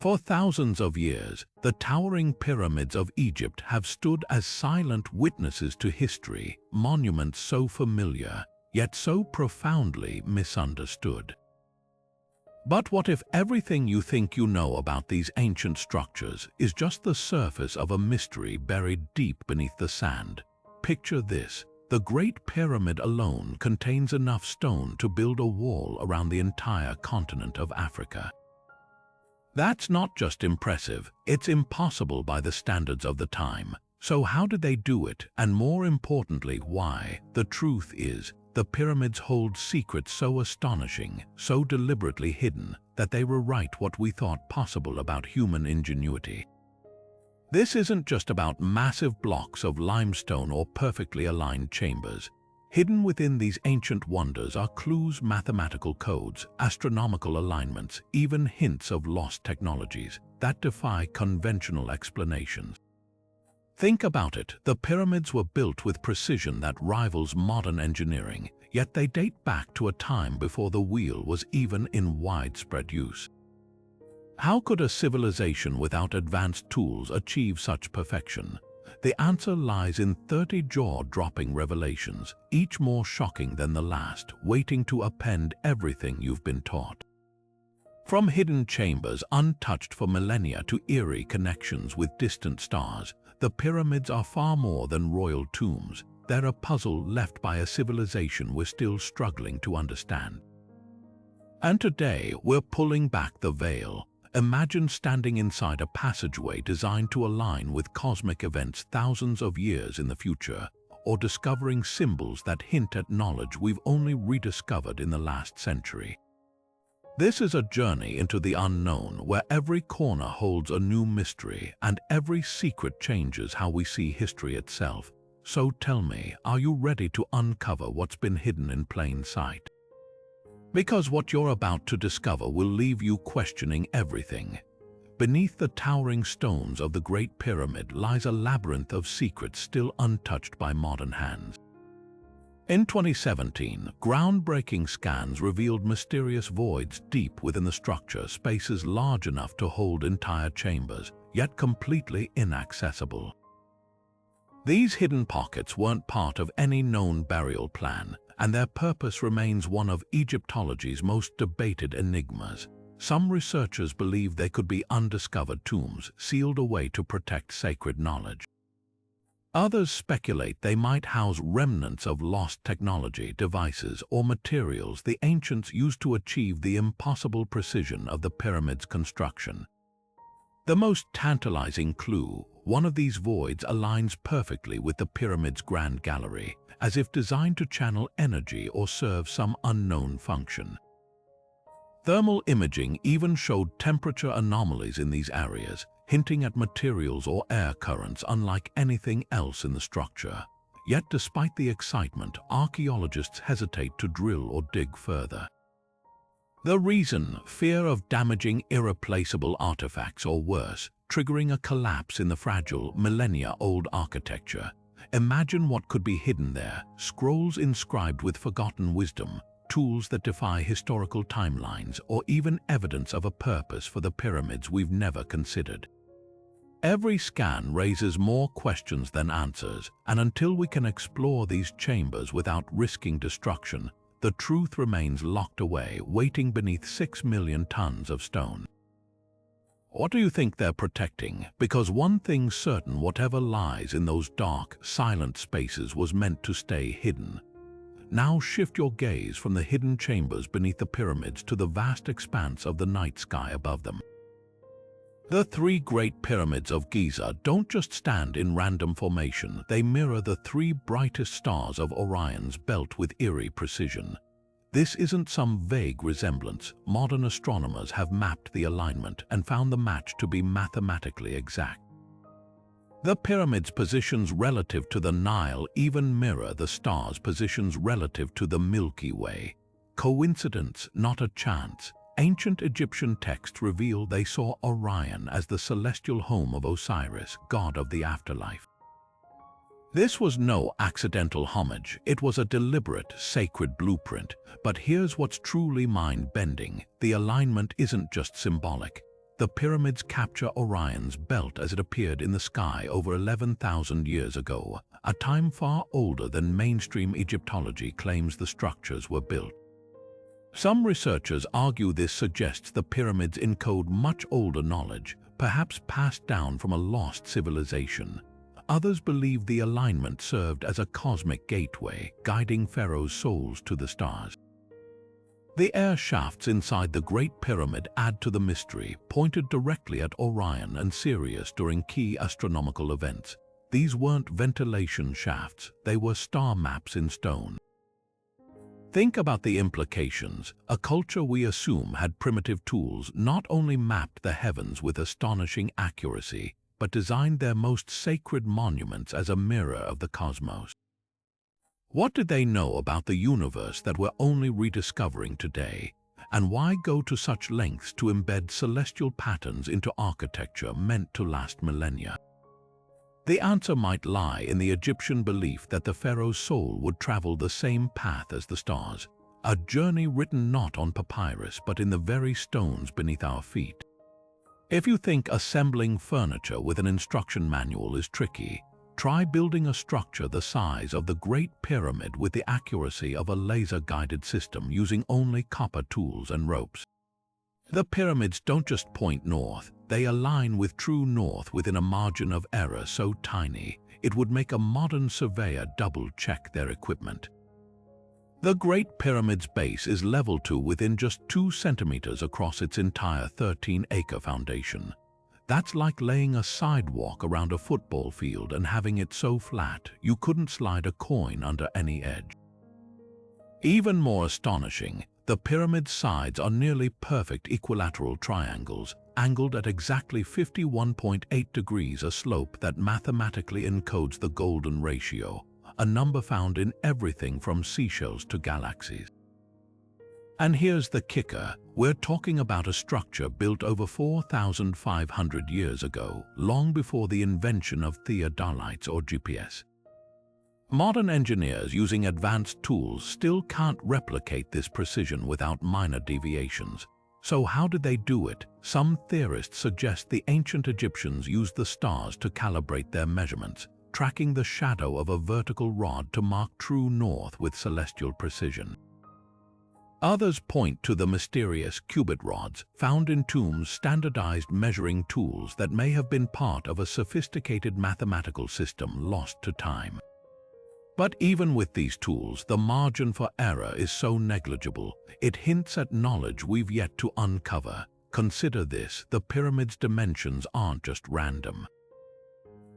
For thousands of years, the towering pyramids of Egypt have stood as silent witnesses to history, monuments so familiar, yet so profoundly misunderstood. But what if everything you think you know about these ancient structures is just the surface of a mystery buried deep beneath the sand? Picture this: the Great Pyramid alone contains enough stone to build a wall around the entire continent of Africa. That's not just impressive, it's impossible by the standards of the time. So how did they do it, and more importantly, why? The truth is, the pyramids hold secrets so astonishing, so deliberately hidden, that they rewrite what we thought possible about human ingenuity. This isn't just about massive blocks of limestone or perfectly aligned chambers. Hidden within these ancient wonders are clues, mathematical codes, astronomical alignments, even hints of lost technologies that defy conventional explanations. Think about it, the pyramids were built with precision that rivals modern engineering, yet they date back to a time before the wheel was even in widespread use. How could a civilization without advanced tools achieve such perfection? The answer lies in 30 jaw-dropping revelations, each more shocking than the last, waiting to upend everything you've been taught. From hidden chambers untouched for millennia to eerie connections with distant stars, the pyramids are far more than royal tombs. They're a puzzle left by a civilization we're still struggling to understand. And today, we're pulling back the veil. Imagine standing inside a passageway designed to align with cosmic events thousands of years in the future, or discovering symbols that hint at knowledge we've only rediscovered in the last century. This is a journey into the unknown, where every corner holds a new mystery and every secret changes how we see history itself. So tell me, are you ready to uncover what's been hidden in plain sight? Because what you're about to discover will leave you questioning everything. Beneath the towering stones of the Great Pyramid lies a labyrinth of secrets still untouched by modern hands. In 2017, groundbreaking scans revealed mysterious voids deep within the structure, spaces large enough to hold entire chambers, yet completely inaccessible. These hidden pockets weren't part of any known burial plan, and their purpose remains one of Egyptology's most debated enigmas. Some researchers believe they could be undiscovered tombs, sealed away to protect sacred knowledge. Others speculate they might house remnants of lost technology, devices, or materials the ancients used to achieve the impossible precision of the pyramid's construction. The most tantalizing clue: one of these voids aligns perfectly with the pyramid's grand gallery, as if designed to channel energy or serve some unknown function. Thermal imaging even showed temperature anomalies in these areas, hinting at materials or air currents unlike anything else in the structure. Yet despite the excitement, archaeologists hesitate to drill or dig further. The reason: fear of damaging irreplaceable artifacts or worse, triggering a collapse in the fragile, millennia-old architecture. Imagine what could be hidden there: scrolls inscribed with forgotten wisdom, tools that defy historical timelines, or even evidence of a purpose for the pyramids we've never considered. Every scan raises more questions than answers, and until we can explore these chambers without risking destruction, the truth remains locked away, waiting beneath 6 million tons of stone. What do you think they're protecting? Because one thing's certain: whatever lies in those dark, silent spaces was meant to stay hidden. Now shift your gaze from the hidden chambers beneath the pyramids to the vast expanse of the night sky above them. The three Great Pyramids of Giza don't just stand in random formation, they mirror the three brightest stars of Orion's Belt with eerie precision. This isn't some vague resemblance. Modern astronomers have mapped the alignment and found the match to be mathematically exact. The pyramid's positions relative to the Nile even mirror the stars' positions relative to the Milky Way. Coincidence, not a chance. Ancient Egyptian texts reveal they saw Orion as the celestial home of Osiris, god of the afterlife. This was no accidental homage, it was a deliberate, sacred blueprint. But here's what's truly mind-bending: the alignment isn't just symbolic. The pyramids capture Orion's belt as it appeared in the sky over 11,000 years ago, a time far older than mainstream Egyptology claims the structures were built. Some researchers argue this suggests the pyramids encode much older knowledge, perhaps passed down from a lost civilization. Others believe the alignment served as a cosmic gateway, guiding pharaohs' souls to the stars. The air shafts inside the Great Pyramid add to the mystery, pointed directly at Orion and Sirius during key astronomical events. These weren't ventilation shafts, they were star maps in stone. Think about the implications. A culture we assume had primitive tools not only mapped the heavens with astonishing accuracy, but designed their most sacred monuments as a mirror of the cosmos. What did they know about the universe that we're only rediscovering today? And why go to such lengths to embed celestial patterns into architecture meant to last millennia? The answer might lie in the Egyptian belief that the pharaoh's soul would travel the same path as the stars, a journey written not on papyrus but in the very stones beneath our feet. If you think assembling furniture with an instruction manual is tricky, try building a structure the size of the Great Pyramid with the accuracy of a laser-guided system using only copper tools and ropes. The pyramids don't just point north, they align with true north within a margin of error so tiny it would make a modern surveyor double-check their equipment. The Great Pyramid's base is level to within just 2 centimeters across its entire 13-acre foundation. That's like laying a sidewalk around a football field and having it so flat you couldn't slide a coin under any edge. Even more astonishing, the pyramid's sides are nearly perfect equilateral triangles, angled at exactly 51.8 degrees, a slope that mathematically encodes the golden ratio, a number found in everything from seashells to galaxies. And here's the kicker, we're talking about a structure built over 4,500 years ago, long before the invention of theodolites or GPS. Modern engineers using advanced tools still can't replicate this precision without minor deviations. So how did they do it? Some theorists suggest the ancient Egyptians used the stars to calibrate their measurements, tracking the shadow of a vertical rod to mark true north with celestial precision. Others point to the mysterious cubit rods found in tombs, standardized measuring tools that may have been part of a sophisticated mathematical system lost to time. But even with these tools, the margin for error is so negligible, it hints at knowledge we've yet to uncover. Consider this, the pyramid's dimensions aren't just random.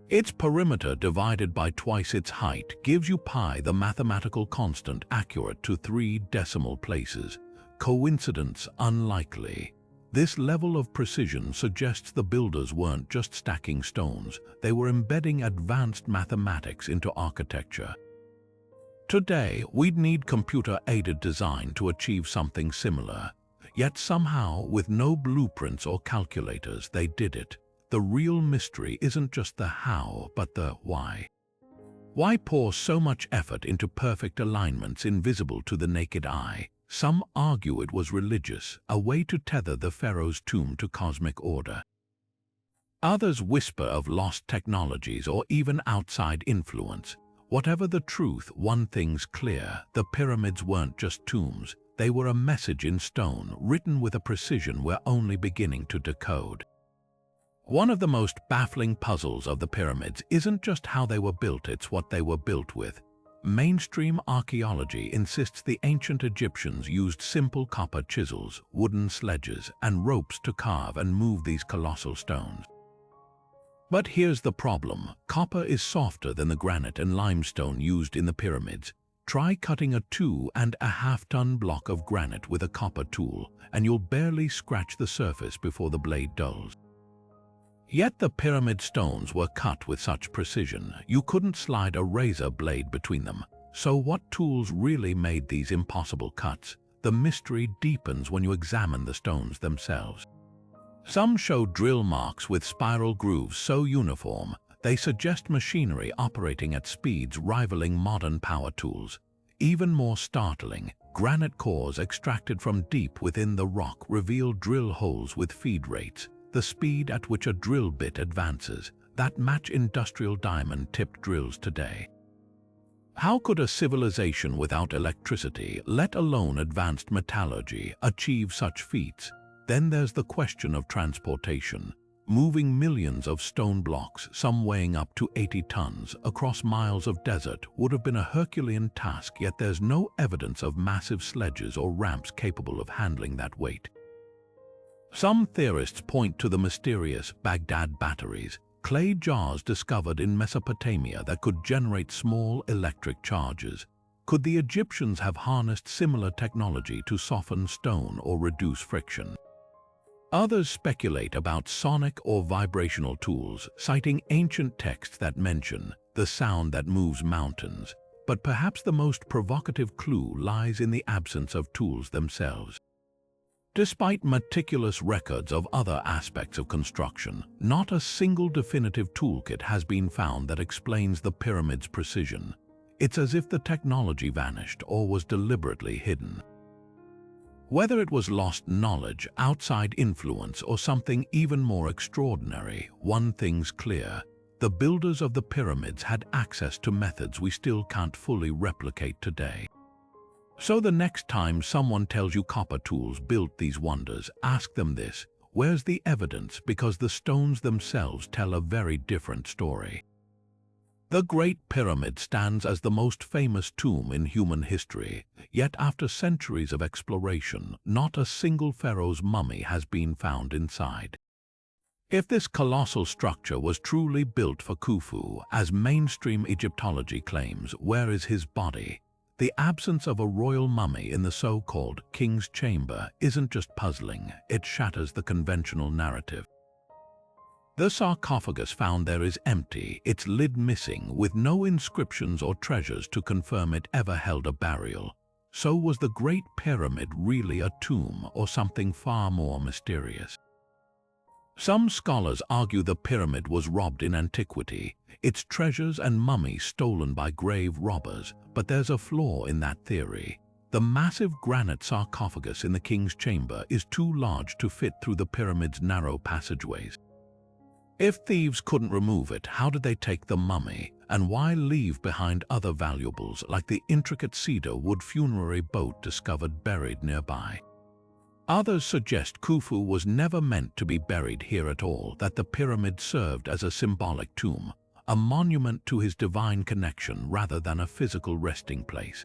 Its perimeter divided by twice its height gives you pi, the mathematical constant, accurate to 3 decimal places. Coincidence unlikely. This level of precision suggests the builders weren't just stacking stones, they were embedding advanced mathematics into architecture. Today, we'd need computer-aided design to achieve something similar. Yet somehow, with no blueprints or calculators, they did it. The real mystery isn't just the how, but the why. Why pour so much effort into perfect alignments invisible to the naked eye? Some argue it was religious, a way to tether the pharaoh's tomb to cosmic order. Others whisper of lost technologies or even outside influence. Whatever the truth, one thing's clear, the pyramids weren't just tombs, they were a message in stone, written with a precision we're only beginning to decode. One of the most baffling puzzles of the pyramids isn't just how they were built, it's what they were built with. Mainstream archaeology insists the ancient Egyptians used simple copper chisels, wooden sledges, and ropes to carve and move these colossal stones. But here's the problem. Copper is softer than the granite and limestone used in the pyramids. Try cutting a 2.5-ton block of granite with a copper tool, and you'll barely scratch the surface before the blade dulls. Yet the pyramid stones were cut with such precision, you couldn't slide a razor blade between them. So what tools really made these impossible cuts? The mystery deepens when you examine the stones themselves. Some show drill marks with spiral grooves so uniform, they suggest machinery operating at speeds rivaling modern power tools. Even more startling, granite cores extracted from deep within the rock reveal drill holes with feed rates, the speed at which a drill bit advances, that match industrial diamond-tipped drills today. How could a civilization without electricity, let alone advanced metallurgy, achieve such feats? Then there's the question of transportation. Moving millions of stone blocks, some weighing up to 80 tons, across miles of desert would have been a Herculean task, yet there's no evidence of massive sledges or ramps capable of handling that weight. Some theorists point to the mysterious Baghdad batteries, clay jars discovered in Mesopotamia that could generate small electric charges. Could the Egyptians have harnessed similar technology to soften stone or reduce friction? Others speculate about sonic or vibrational tools, citing ancient texts that mention the sound that moves mountains. But perhaps the most provocative clue lies in the absence of tools themselves. Despite meticulous records of other aspects of construction, not a single definitive toolkit has been found that explains the pyramid's precision. It's as if the technology vanished or was deliberately hidden. Whether it was lost knowledge, outside influence, or something even more extraordinary, one thing's clear: the builders of the pyramids had access to methods we still can't fully replicate today. So the next time someone tells you copper tools built these wonders, ask them this: where's the evidence? Because the stones themselves tell a very different story. The Great Pyramid stands as the most famous tomb in human history, yet after centuries of exploration, not a single pharaoh's mummy has been found inside. If this colossal structure was truly built for Khufu, as mainstream Egyptology claims, where is his body? The absence of a royal mummy in the so-called King's Chamber isn't just puzzling, it shatters the conventional narrative. The sarcophagus found there is empty, its lid missing, with no inscriptions or treasures to confirm it ever held a burial. So was the Great Pyramid really a tomb or something far more mysterious? Some scholars argue the pyramid was robbed in antiquity, its treasures and mummies stolen by grave robbers, but there's a flaw in that theory. The massive granite sarcophagus in the King's Chamber is too large to fit through the pyramid's narrow passageways. If thieves couldn't remove it, how did they take the mummy? And why leave behind other valuables like the intricate cedar wood funerary boat discovered buried nearby? Others suggest Khufu was never meant to be buried here at all, that the pyramid served as a symbolic tomb, a monument to his divine connection rather than a physical resting place.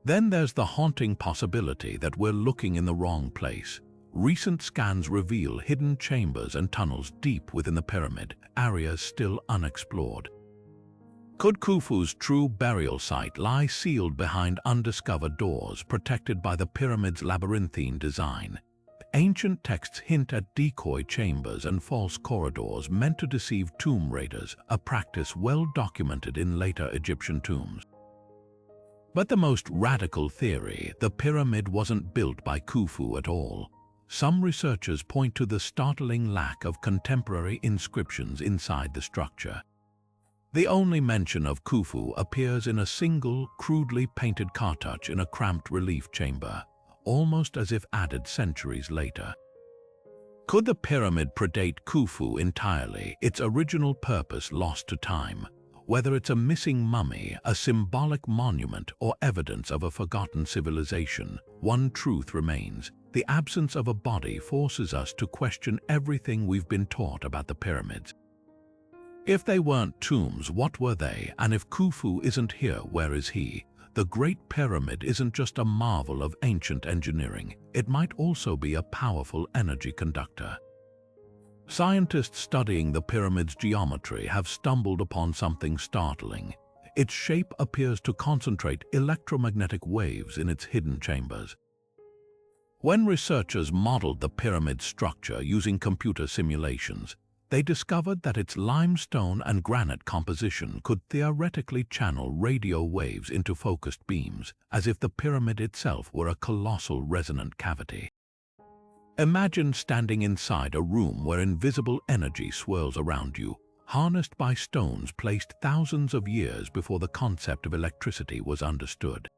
Then there's the haunting possibility that we're looking in the wrong place. Recent scans reveal hidden chambers and tunnels deep within the pyramid, areas still unexplored. Could Khufu's true burial site lie sealed behind undiscovered doors, protected by the pyramid's labyrinthine design? Ancient texts hint at decoy chambers and false corridors meant to deceive tomb raiders, a practice well documented in later Egyptian tombs. But the most radical theory, the pyramid wasn't built by Khufu at all. Some researchers point to the startling lack of contemporary inscriptions inside the structure. The only mention of Khufu appears in a single, crudely painted cartouche in a cramped relief chamber, almost as if added centuries later. Could the pyramid predate Khufu entirely, its original purpose lost to time? Whether it's a missing mummy, a symbolic monument, or evidence of a forgotten civilization, one truth remains: the absence of a body forces us to question everything we've been taught about the pyramids. If they weren't tombs, what were they? And if Khufu isn't here, where is he? The Great Pyramid isn't just a marvel of ancient engineering, it might also be a powerful energy conductor. Scientists studying the pyramid's geometry have stumbled upon something startling. Its shape appears to concentrate electromagnetic waves in its hidden chambers. When researchers modeled the pyramid's structure using computer simulations, they discovered that its limestone and granite composition could theoretically channel radio waves into focused beams, as if the pyramid itself were a colossal resonant cavity. Imagine standing inside a room where invisible energy swirls around you, harnessed by stones placed thousands of years before the concept of electricity was understood.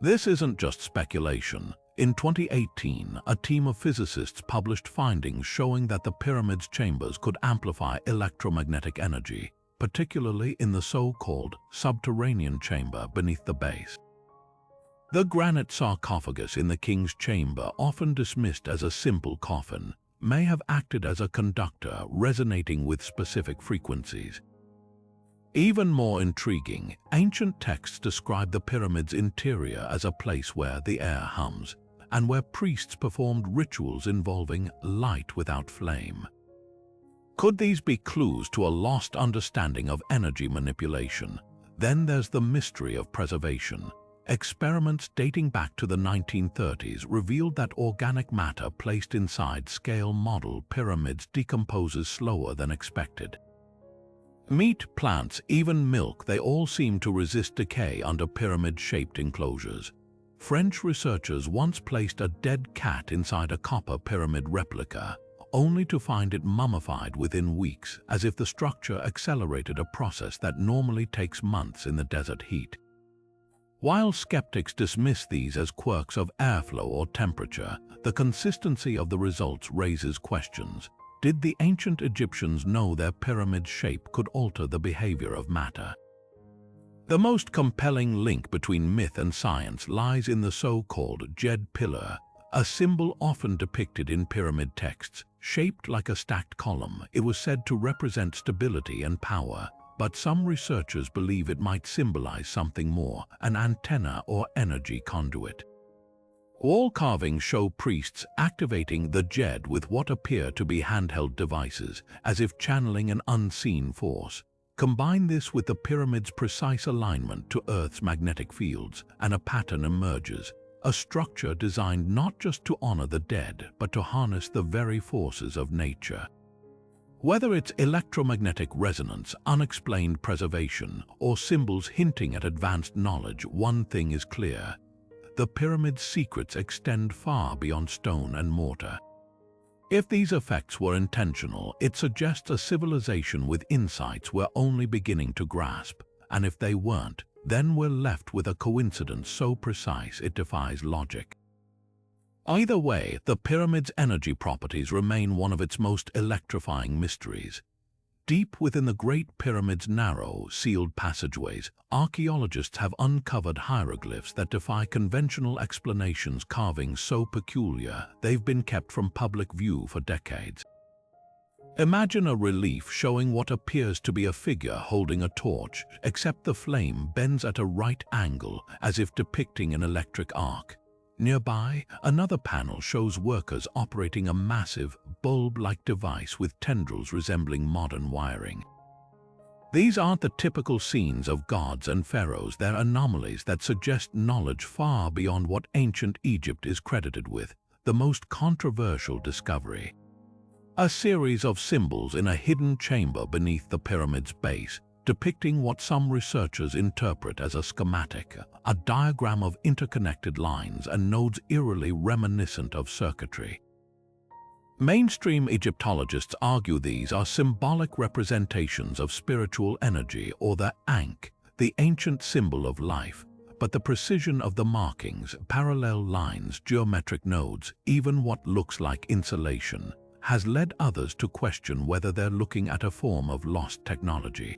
This isn't just speculation. In 2018, a team of physicists published findings showing that the pyramid's chambers could amplify electromagnetic energy, particularly in the so-called subterranean chamber beneath the base. The granite sarcophagus in the king's chamber, often dismissed as a simple coffin, may have acted as a conductor resonating with specific frequencies. Even more intriguing, ancient texts describe the pyramid's interior as a place where the air hums, and where priests performed rituals involving light without flame. Could these be clues to a lost understanding of energy manipulation? Then there's the mystery of preservation. Experiments dating back to the 1930s revealed that organic matter placed inside scale model pyramids decomposes slower than expected. Meat, plants, even milk, they all seem to resist decay under pyramid-shaped enclosures. French researchers once placed a dead cat inside a copper pyramid replica, only to find it mummified within weeks, as if the structure accelerated a process that normally takes months in the desert heat. While skeptics dismiss these as quirks of airflow or temperature, the consistency of the results raises questions. Did the ancient Egyptians know their pyramid shape could alter the behavior of matter? The most compelling link between myth and science lies in the so-called Djed pillar, a symbol often depicted in pyramid texts. Shaped like a stacked column, it was said to represent stability and power, but some researchers believe it might symbolize something more, an antenna or energy conduit. Wall carvings show priests activating the Djed with what appear to be handheld devices, as if channeling an unseen force. Combine this with the pyramid's precise alignment to Earth's magnetic fields, and a pattern emerges, a structure designed not just to honor the dead, but to harness the very forces of nature. Whether it's electromagnetic resonance, unexplained preservation, or symbols hinting at advanced knowledge, one thing is clear: the pyramid's secrets extend far beyond stone and mortar. If these effects were intentional, it suggests a civilization with insights we're only beginning to grasp, and if they weren't, then we're left with a coincidence so precise it defies logic. Either way, the pyramid's energy properties remain one of its most electrifying mysteries. Deep within the Great Pyramid's narrow, sealed passageways, archaeologists have uncovered hieroglyphs that defy conventional explanations, carvings so peculiar they've been kept from public view for decades. Imagine a relief showing what appears to be a figure holding a torch, except the flame bends at a right angle, as if depicting an electric arc. Nearby, another panel shows workers operating a massive, bulb-like device with tendrils resembling modern wiring. These aren't the typical scenes of gods and pharaohs, they're anomalies that suggest knowledge far beyond what ancient Egypt is credited with. The most controversial discovery: a series of symbols in a hidden chamber beneath the pyramid's base, depicting what some researchers interpret as a schematic, a diagram of interconnected lines and nodes eerily reminiscent of circuitry. Mainstream Egyptologists argue these are symbolic representations of spiritual energy, or the Ankh, the ancient symbol of life, but the precision of the markings, parallel lines, geometric nodes, even what looks like insulation, has led others to question whether they're looking at a form of lost technology.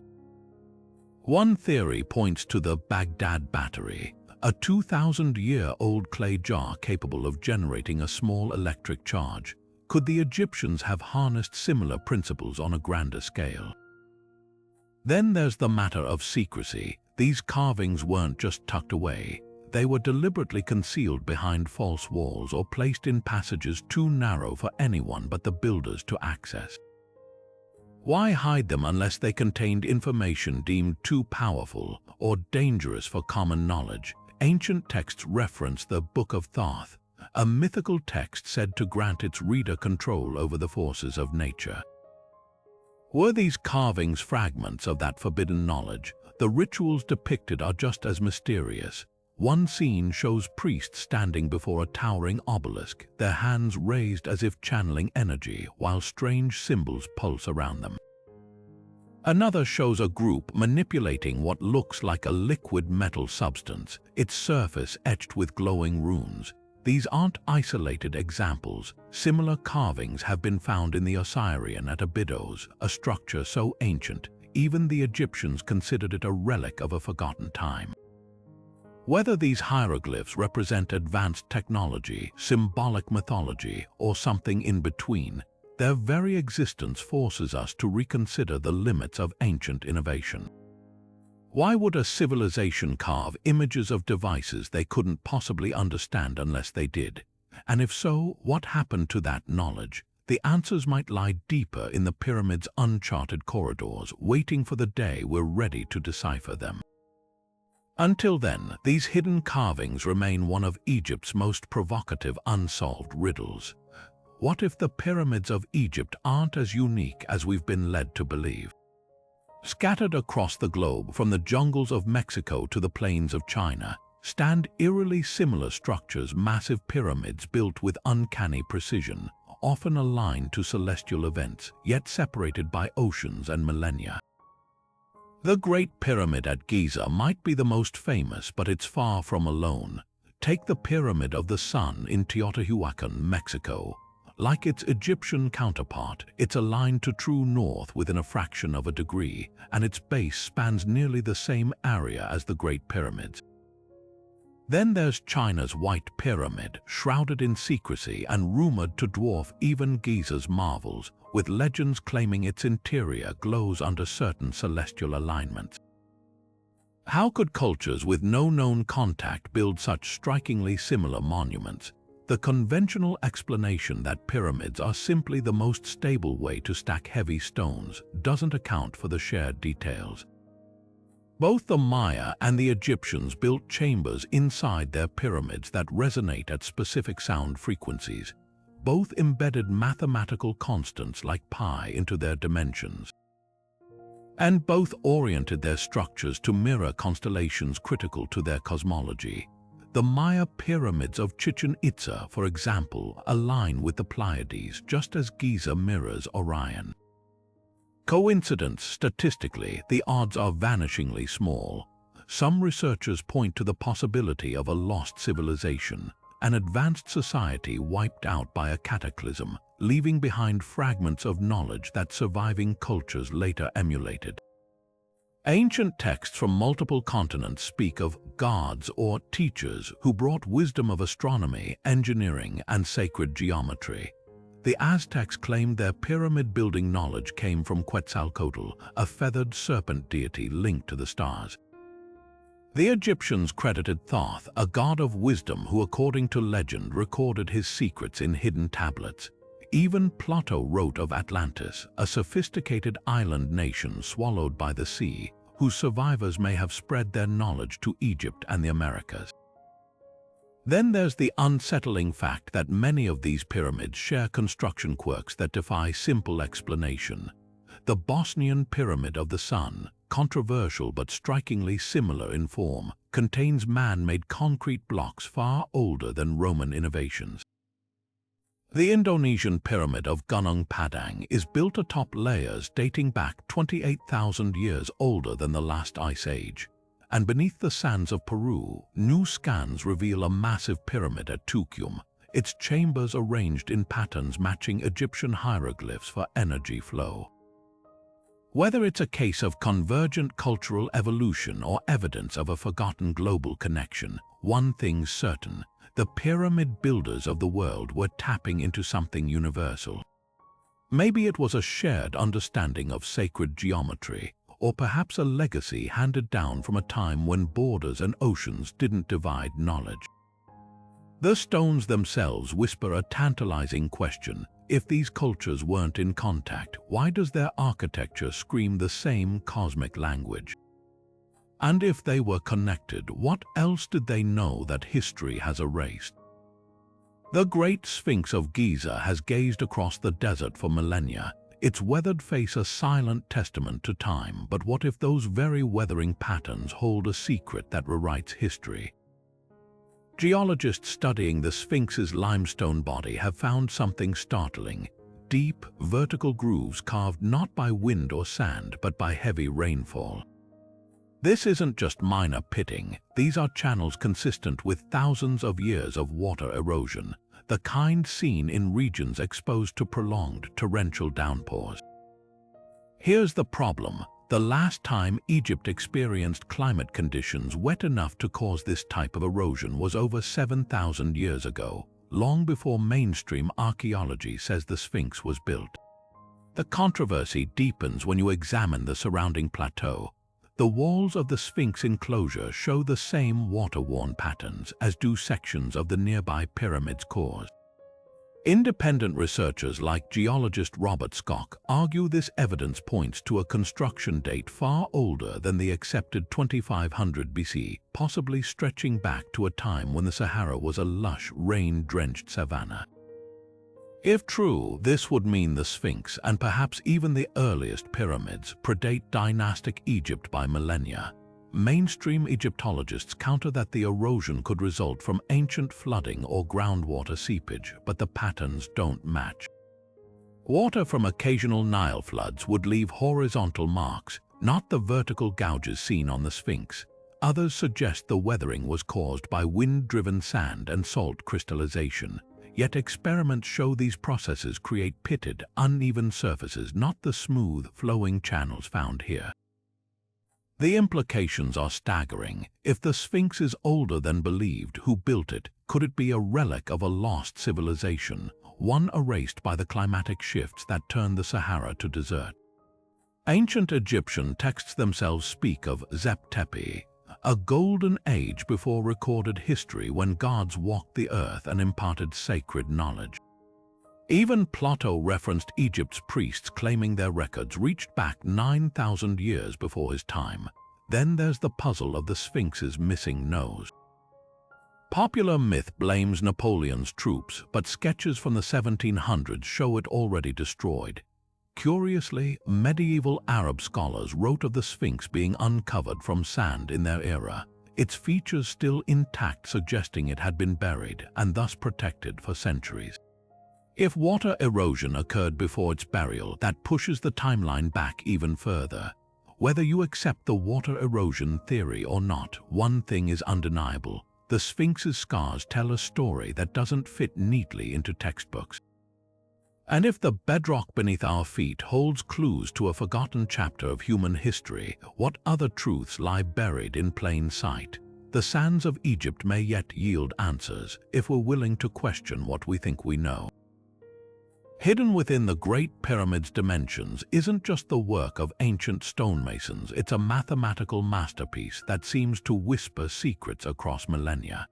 One theory points to the Baghdad battery, a 2,000-year-old clay jar capable of generating a small electric charge. Could the Egyptians have harnessed similar principles on a grander scale? Then there's the matter of secrecy. These carvings weren't just tucked away. They were deliberately concealed behind false walls or placed in passages too narrow for anyone but the builders to access. Why hide them unless they contained information deemed too powerful or dangerous for common knowledge? Ancient texts reference the Book of Thoth, a mythical text said to grant its reader control over the forces of nature. Were these carvings fragments of that forbidden knowledge? The rituals depicted are just as mysterious. One scene shows priests standing before a towering obelisk, their hands raised as if channeling energy, while strange symbols pulse around them. Another shows a group manipulating what looks like a liquid metal substance, its surface etched with glowing runes. These aren't isolated examples. Similar carvings have been found in the Osirian at Abydos, a structure so ancient, even the Egyptians considered it a relic of a forgotten time. Whether these hieroglyphs represent advanced technology, symbolic mythology, or something in between, their very existence forces us to reconsider the limits of ancient innovation. Why would a civilization carve images of devices they couldn't possibly understand unless they did? And if so, what happened to that knowledge? The answers might lie deeper in the pyramid's uncharted corridors, waiting for the day we're ready to decipher them. Until then, these hidden carvings remain one of Egypt's most provocative unsolved riddles. What if the pyramids of Egypt aren't as unique as we've been led to believe? Scattered across the globe, from the jungles of Mexico to the plains of China, stand eerily similar structures, massive pyramids built with uncanny precision, often aligned to celestial events, yet separated by oceans and millennia. The Great Pyramid at Giza might be the most famous, but it's far from alone. Take the Pyramid of the Sun in Teotihuacan, Mexico. Like its Egyptian counterpart, it's aligned to true north within a fraction of a degree, and its base spans nearly the same area as the Great Pyramids. Then there's China's White Pyramid, shrouded in secrecy and rumored to dwarf even Giza's marvels, with legends claiming its interior glows under certain celestial alignments. How could cultures with no known contact build such strikingly similar monuments? The conventional explanation that pyramids are simply the most stable way to stack heavy stones doesn't account for the shared details. Both the Maya and the Egyptians built chambers inside their pyramids that resonate at specific sound frequencies. Both embedded mathematical constants like pi into their dimensions. And both oriented their structures to mirror constellations critical to their cosmology. The Maya pyramids of Chichen Itza, for example, align with the Pleiades, just as Giza mirrors Orion. Coincidence? Statistically, the odds are vanishingly small. Some researchers point to the possibility of a lost civilization, an advanced society wiped out by a cataclysm, leaving behind fragments of knowledge that surviving cultures later emulated. Ancient texts from multiple continents speak of gods or teachers who brought wisdom of astronomy, engineering, and sacred geometry. The Aztecs claimed their pyramid-building knowledge came from Quetzalcoatl, a feathered serpent deity linked to the stars. The Egyptians credited Thoth, a god of wisdom who, according to legend, recorded his secrets in hidden tablets. Even Plato wrote of Atlantis, a sophisticated island nation swallowed by the sea, whose survivors may have spread their knowledge to Egypt and the Americas. Then there's the unsettling fact that many of these pyramids share construction quirks that defy simple explanation. The Bosnian Pyramid of the Sun, controversial but strikingly similar in form, contains man-made concrete blocks far older than Roman innovations. The Indonesian Pyramid of Gunung Padang is built atop layers dating back 28,000 years older than the last ice age. And beneath the sands of Peru, new scans reveal a massive pyramid at Tukyum, its chambers arranged in patterns matching Egyptian hieroglyphs for energy flow. Whether it's a case of convergent cultural evolution or evidence of a forgotten global connection, one thing's certain: the pyramid builders of the world were tapping into something universal. Maybe it was a shared understanding of sacred geometry, or perhaps a legacy handed down from a time when borders and oceans didn't divide knowledge. The stones themselves whisper a tantalizing question. If these cultures weren't in contact, why does their architecture scream the same cosmic language? And if they were connected, what else did they know that history has erased? The Great Sphinx of Giza has gazed across the desert for millennia, its weathered face a silent testament to time. But what if those very weathering patterns hold a secret that rewrites history? Geologists studying the Sphinx's limestone body have found something startling: deep, vertical grooves carved not by wind or sand but by heavy rainfall. This isn't just minor pitting, these are channels consistent with thousands of years of water erosion, the kind seen in regions exposed to prolonged torrential downpours. Here's the problem. The last time Egypt experienced climate conditions wet enough to cause this type of erosion was over 7,000 years ago, long before mainstream archaeology says the Sphinx was built. The controversy deepens when you examine the surrounding plateau. The walls of the Sphinx enclosure show the same water-worn patterns as do sections of the nearby pyramid's cores. Independent researchers like geologist Robert Schoch argue this evidence points to a construction date far older than the accepted 2500 BC, possibly stretching back to a time when the Sahara was a lush, rain-drenched savanna. If true, this would mean the Sphinx and perhaps even the earliest pyramids predate dynastic Egypt by millennia. Mainstream Egyptologists counter that the erosion could result from ancient flooding or groundwater seepage, but the patterns don't match. Water from occasional Nile floods would leave horizontal marks, not the vertical gouges seen on the Sphinx. Others suggest the weathering was caused by wind-driven sand and salt crystallization. Yet experiments show these processes create pitted, uneven surfaces, not the smooth, flowing channels found here. The implications are staggering. If the Sphinx is older than believed, who built it? Could it be a relic of a lost civilization, one erased by the climatic shifts that turned the Sahara to desert? Ancient Egyptian texts themselves speak of Zep-Tepi, a golden age before recorded history when gods walked the earth and imparted sacred knowledge. Even Plato referenced Egypt's priests claiming their records reached back 9,000 years before his time. Then there's the puzzle of the Sphinx's missing nose. Popular myth blames Napoleon's troops, but sketches from the 1700s show it already destroyed. Curiously, medieval Arab scholars wrote of the Sphinx being uncovered from sand in their era, its features still intact, suggesting it had been buried and thus protected for centuries. If water erosion occurred before its burial, that pushes the timeline back even further. Whether you accept the water erosion theory or not, one thing is undeniable. The Sphinx's scars tell a story that doesn't fit neatly into textbooks. And if the bedrock beneath our feet holds clues to a forgotten chapter of human history, what other truths lie buried in plain sight? The sands of Egypt may yet yield answers if we're willing to question what we think we know. Hidden within the Great Pyramid's dimensions isn't just the work of ancient stonemasons, it's a mathematical masterpiece that seems to whisper secrets across millennia.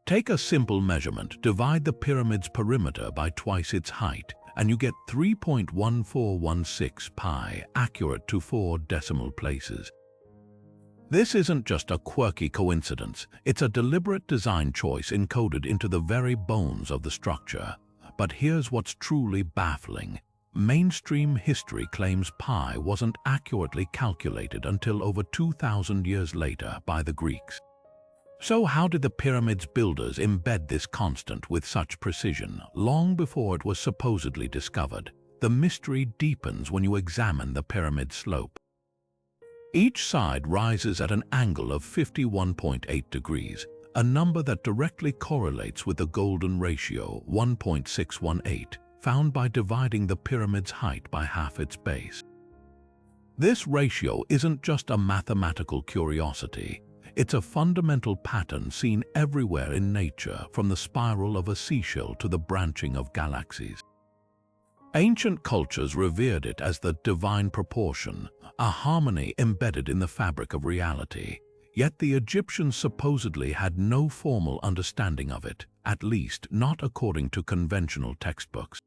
Take a simple measurement, divide the pyramid's perimeter by twice its height, and you get 3.1416 pi, accurate to 4 decimal places. This isn't just a quirky coincidence, it's a deliberate design choice encoded into the very bones of the structure. But here's what's truly baffling. Mainstream history claims pi wasn't accurately calculated until over 2,000 years later by the Greeks. So how did the pyramid's builders embed this constant with such precision long before it was supposedly discovered? The mystery deepens when you examine the pyramid slope. Each side rises at an angle of 51.8 degrees, a number that directly correlates with the golden ratio 1.618, found by dividing the pyramid's height by half its base. This ratio isn't just a mathematical curiosity, it's a fundamental pattern seen everywhere in nature, from the spiral of a seashell to the branching of galaxies. Ancient cultures revered it as the divine proportion, a harmony embedded in the fabric of reality. Yet the Egyptians supposedly had no formal understanding of it, at least not according to conventional textbooks.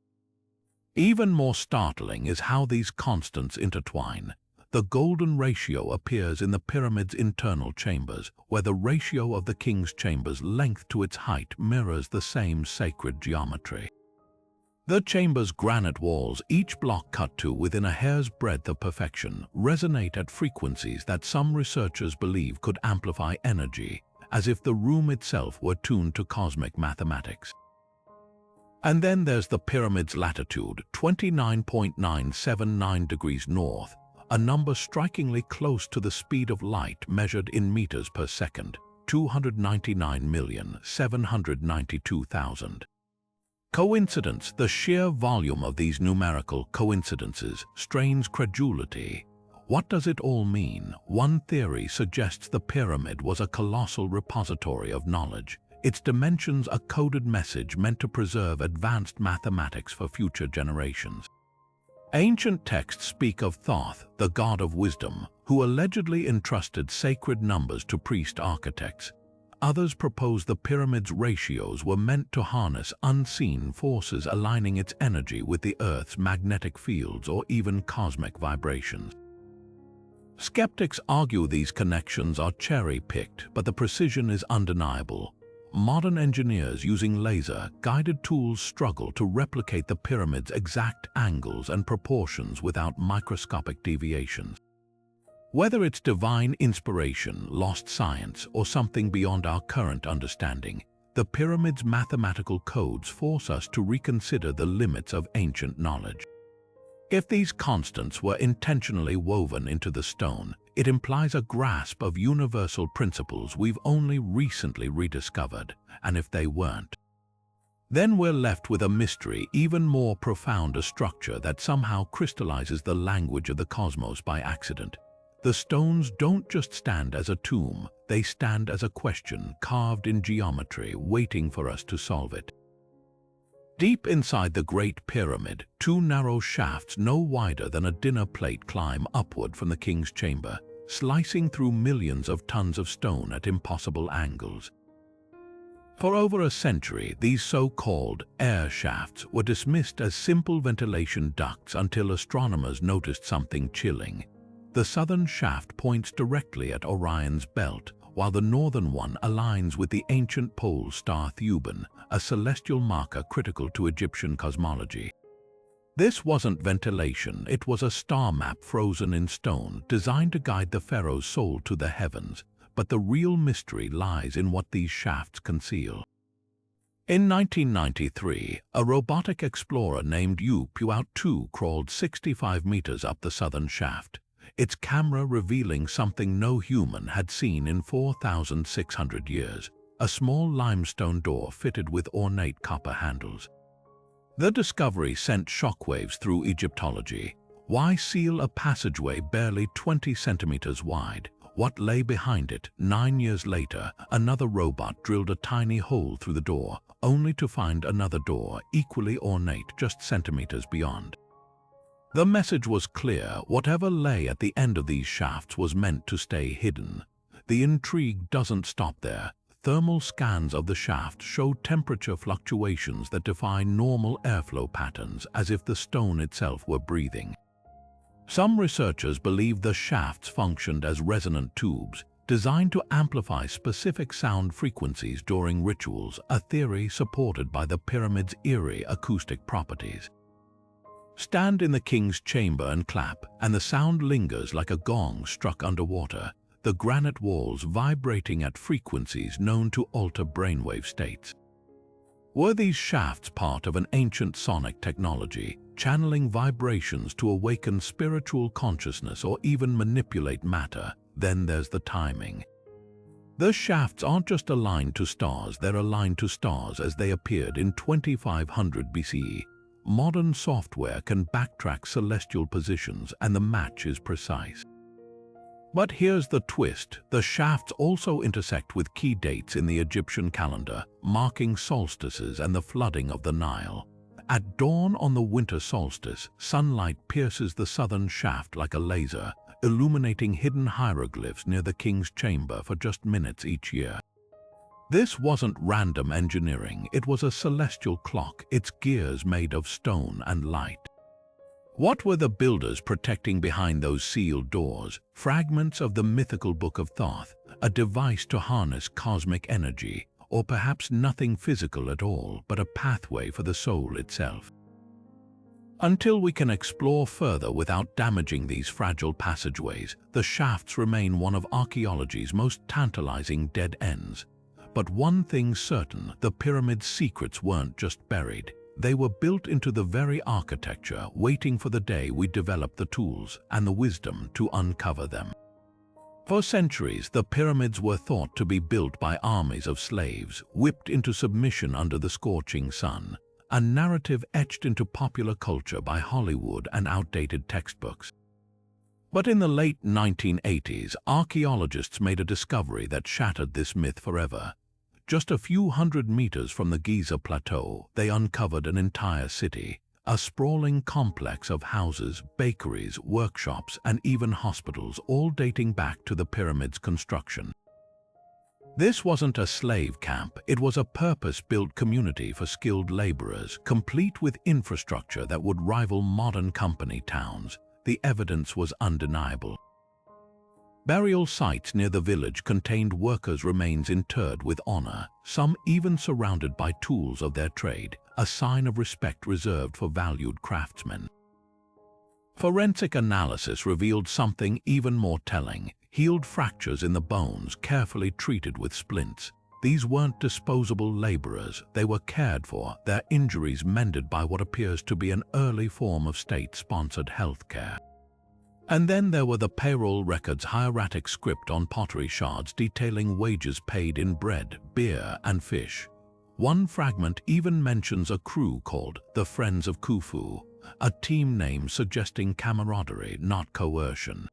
Even more startling is how these constants intertwine. The golden ratio appears in the pyramid's internal chambers, where the ratio of the king's chamber's length to its height mirrors the same sacred geometry. The chamber's granite walls, each block cut to within a hair's breadth of perfection, resonate at frequencies that some researchers believe could amplify energy, as if the room itself were tuned to cosmic mathematics. And then there's the pyramid's latitude, 29.979 degrees north, a number strikingly close to the speed of light measured in meters per second, 299,792,000. Coincidence. The sheer volume of these numerical coincidences strains credulity. What does it all mean? One theory suggests the pyramid was a colossal repository of knowledge, its dimensions a coded message meant to preserve advanced mathematics for future generations. Ancient texts speak of Thoth, the god of wisdom, who allegedly entrusted sacred numbers to priest architects. Others propose the pyramid's ratios were meant to harness unseen forces aligning its energy with the Earth's magnetic fields or even cosmic vibrations. Skeptics argue these connections are cherry-picked, but the precision is undeniable. Modern engineers using laser-guided tools struggle to replicate the pyramid's exact angles and proportions without microscopic deviations. Whether it's divine inspiration, lost science, or something beyond our current understanding, the pyramid's mathematical codes force us to reconsider the limits of ancient knowledge. If these constants were intentionally woven into the stone, it implies a grasp of universal principles we've only recently rediscovered, and if they weren't, then we're left with a mystery even more profound, a structure that somehow crystallizes the language of the cosmos by accident. The stones don't just stand as a tomb, they stand as a question carved in geometry, waiting for us to solve it. Deep inside the Great Pyramid, two narrow shafts no wider than a dinner plate climb upward from the king's chamber, slicing through millions of tons of stone at impossible angles. For over a century, these so-called air shafts were dismissed as simple ventilation ducts until astronomers noticed something chilling. The southern shaft points directly at Orion's Belt, while the northern one aligns with the ancient pole star Thuban, a celestial marker critical to Egyptian cosmology. This wasn't ventilation, it was a star map frozen in stone, designed to guide the pharaoh's soul to the heavens, but the real mystery lies in what these shafts conceal. In 1993, a robotic explorer named Puat-2 crawled 65 meters up the southern shaft, its camera revealing something no human had seen in 4,600 years, a small limestone door fitted with ornate copper handles. The discovery sent shockwaves through Egyptology. Why seal a passageway barely 20 centimeters wide? What lay behind it? 9 years later, another robot drilled a tiny hole through the door, only to find another door, equally ornate, just centimeters beyond. The message was clear: whatever lay at the end of these shafts was meant to stay hidden. The intrigue doesn't stop there. Thermal scans of the shaft show temperature fluctuations that defy normal airflow patterns, as if the stone itself were breathing. Some researchers believe the shafts functioned as resonant tubes, designed to amplify specific sound frequencies during rituals, a theory supported by the pyramid's eerie acoustic properties. Stand in the king's chamber and clap, and the sound lingers like a gong struck underwater, the granite walls vibrating at frequencies known to alter brainwave states. Were these shafts part of an ancient sonic technology, channeling vibrations to awaken spiritual consciousness or even manipulate matter? Then there's the timing. The shafts aren't just aligned to stars, they're aligned to stars as they appeared in 2500 BCE. Modern software can backtrack celestial positions, and the match is precise. But here's the twist: the shafts also intersect with key dates in the Egyptian calendar, marking solstices and the flooding of the Nile. At dawn on the winter solstice, sunlight pierces the southern shaft like a laser, illuminating hidden hieroglyphs near the king's chamber for just minutes each year. This wasn't random engineering, it was a celestial clock, its gears made of stone and light. What were the builders protecting behind those sealed doors? Fragments of the mythical Book of Thoth, a device to harness cosmic energy, or perhaps nothing physical at all, but a pathway for the soul itself. Until we can explore further without damaging these fragile passageways, the shafts remain one of archaeology's most tantalizing dead ends. But one thing's certain: the pyramid's secrets weren't just buried, They were built into the very architecture, waiting for the day we developed the tools and the wisdom to uncover them. For centuries, the pyramids were thought to be built by armies of slaves, whipped into submission under the scorching sun, a narrative etched into popular culture by Hollywood and outdated textbooks. But in the late 1980s, archaeologists made a discovery that shattered this myth forever. Just a few hundred meters from the Giza Plateau, they uncovered an entire city, a sprawling complex of houses, bakeries, workshops, and even hospitals, all dating back to the pyramid's construction. This wasn't a slave camp, it was a purpose-built community for skilled laborers, complete with infrastructure that would rival modern company towns. The evidence was undeniable. Burial sites near the village contained workers' remains interred with honor, some even surrounded by tools of their trade, a sign of respect reserved for valued craftsmen. Forensic analysis revealed something even more telling: healed fractures in the bones carefully treated with splints. These weren't disposable laborers, they were cared for, their injuries mended by what appears to be an early form of state-sponsored healthcare. And then there were the payroll records, hieratic script on pottery shards detailing wages paid in bread, beer, and fish. One fragment even mentions a crew called the Friends of Khufu, a team name suggesting camaraderie, not coercion.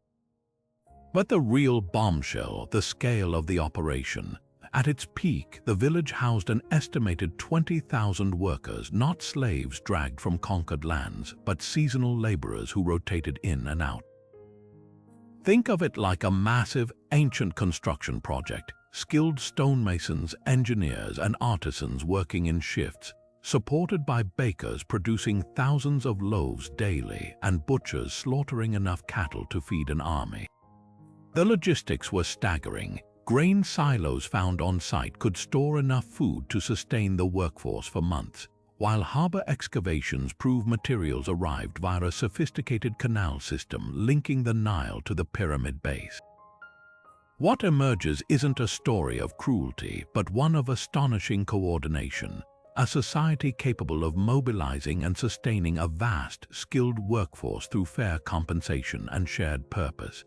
But the real bombshell, the scale of the operation. At its peak, the village housed an estimated 20,000 workers, not slaves dragged from conquered lands, but seasonal laborers who rotated in and out. Think of it like a massive, ancient construction project, skilled stonemasons, engineers, and artisans working in shifts, supported by bakers producing thousands of loaves daily and butchers slaughtering enough cattle to feed an army. The logistics were staggering. Grain silos found on site could store enough food to sustain the workforce for months, while harbor excavations prove materials arrived via a sophisticated canal system linking the Nile to the pyramid base. What emerges isn't a story of cruelty, but one of astonishing coordination, a society capable of mobilizing and sustaining a vast, skilled workforce through fair compensation and shared purpose.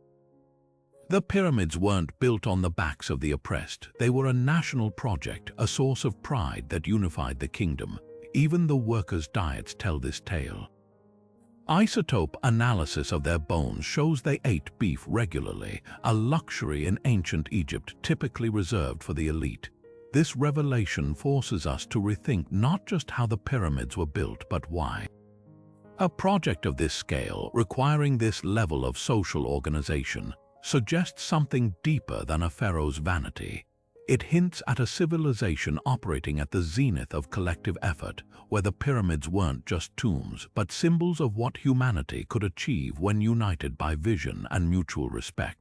The pyramids weren't built on the backs of the oppressed. They were a national project, a source of pride that unified the kingdom. Even the workers' diets tell this tale. Isotope analysis of their bones shows they ate beef regularly, a luxury in ancient Egypt typically reserved for the elite. This revelation forces us to rethink not just how the pyramids were built, but why. A project of this scale, requiring this level of social organization, suggests something deeper than a pharaoh's vanity. It hints at a civilization operating at the zenith of collective effort, where the pyramids weren't just tombs, but symbols of what humanity could achieve when united by vision and mutual respect.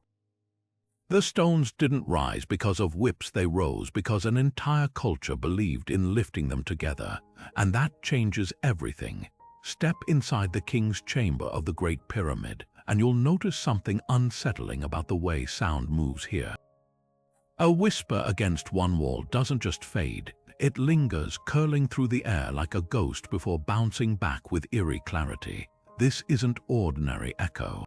The stones didn't rise because of whips, they rose because an entire culture believed in lifting them together, and that changes everything. Step inside the king's chamber of the Great Pyramid, and you'll notice something unsettling about the way sound moves here. A whisper against one wall doesn't just fade, it lingers, curling through the air like a ghost before bouncing back with eerie clarity. This isn't ordinary echo.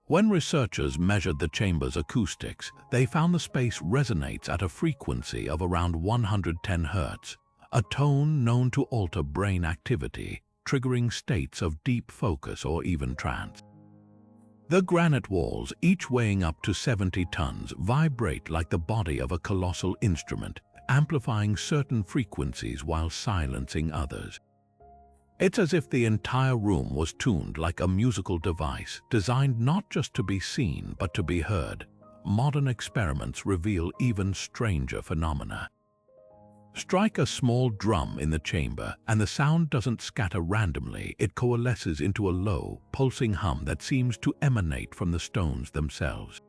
When researchers measured the chamber's acoustics, they found the space resonates at a frequency of around 110 Hz, a tone known to alter brain activity, triggering states of deep focus or even trance. The granite walls, each weighing up to 70 tons, vibrate like the body of a colossal instrument, amplifying certain frequencies while silencing others. It's as if the entire room was tuned like a musical device, designed not just to be seen but to be heard. Modern experiments reveal even stranger phenomena. Strike a small drum in the chamber, and the sound doesn't scatter randomly, it coalesces into a low, pulsing hum that seems to emanate from the stones themselves.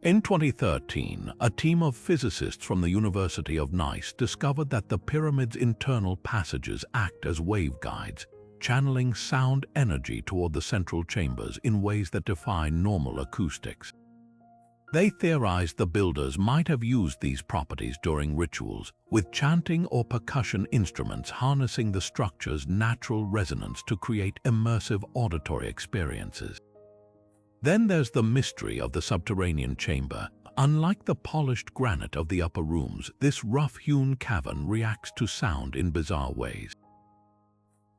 In 2013, a team of physicists from the University of Nice discovered that the pyramid's internal passages act as waveguides, channeling sound energy toward the central chambers in ways that defy normal acoustics. They theorized the builders might have used these properties during rituals, with chanting or percussion instruments harnessing the structure's natural resonance to create immersive auditory experiences. Then there's the mystery of the subterranean chamber. Unlike the polished granite of the upper rooms, this rough-hewn cavern reacts to sound in bizarre ways.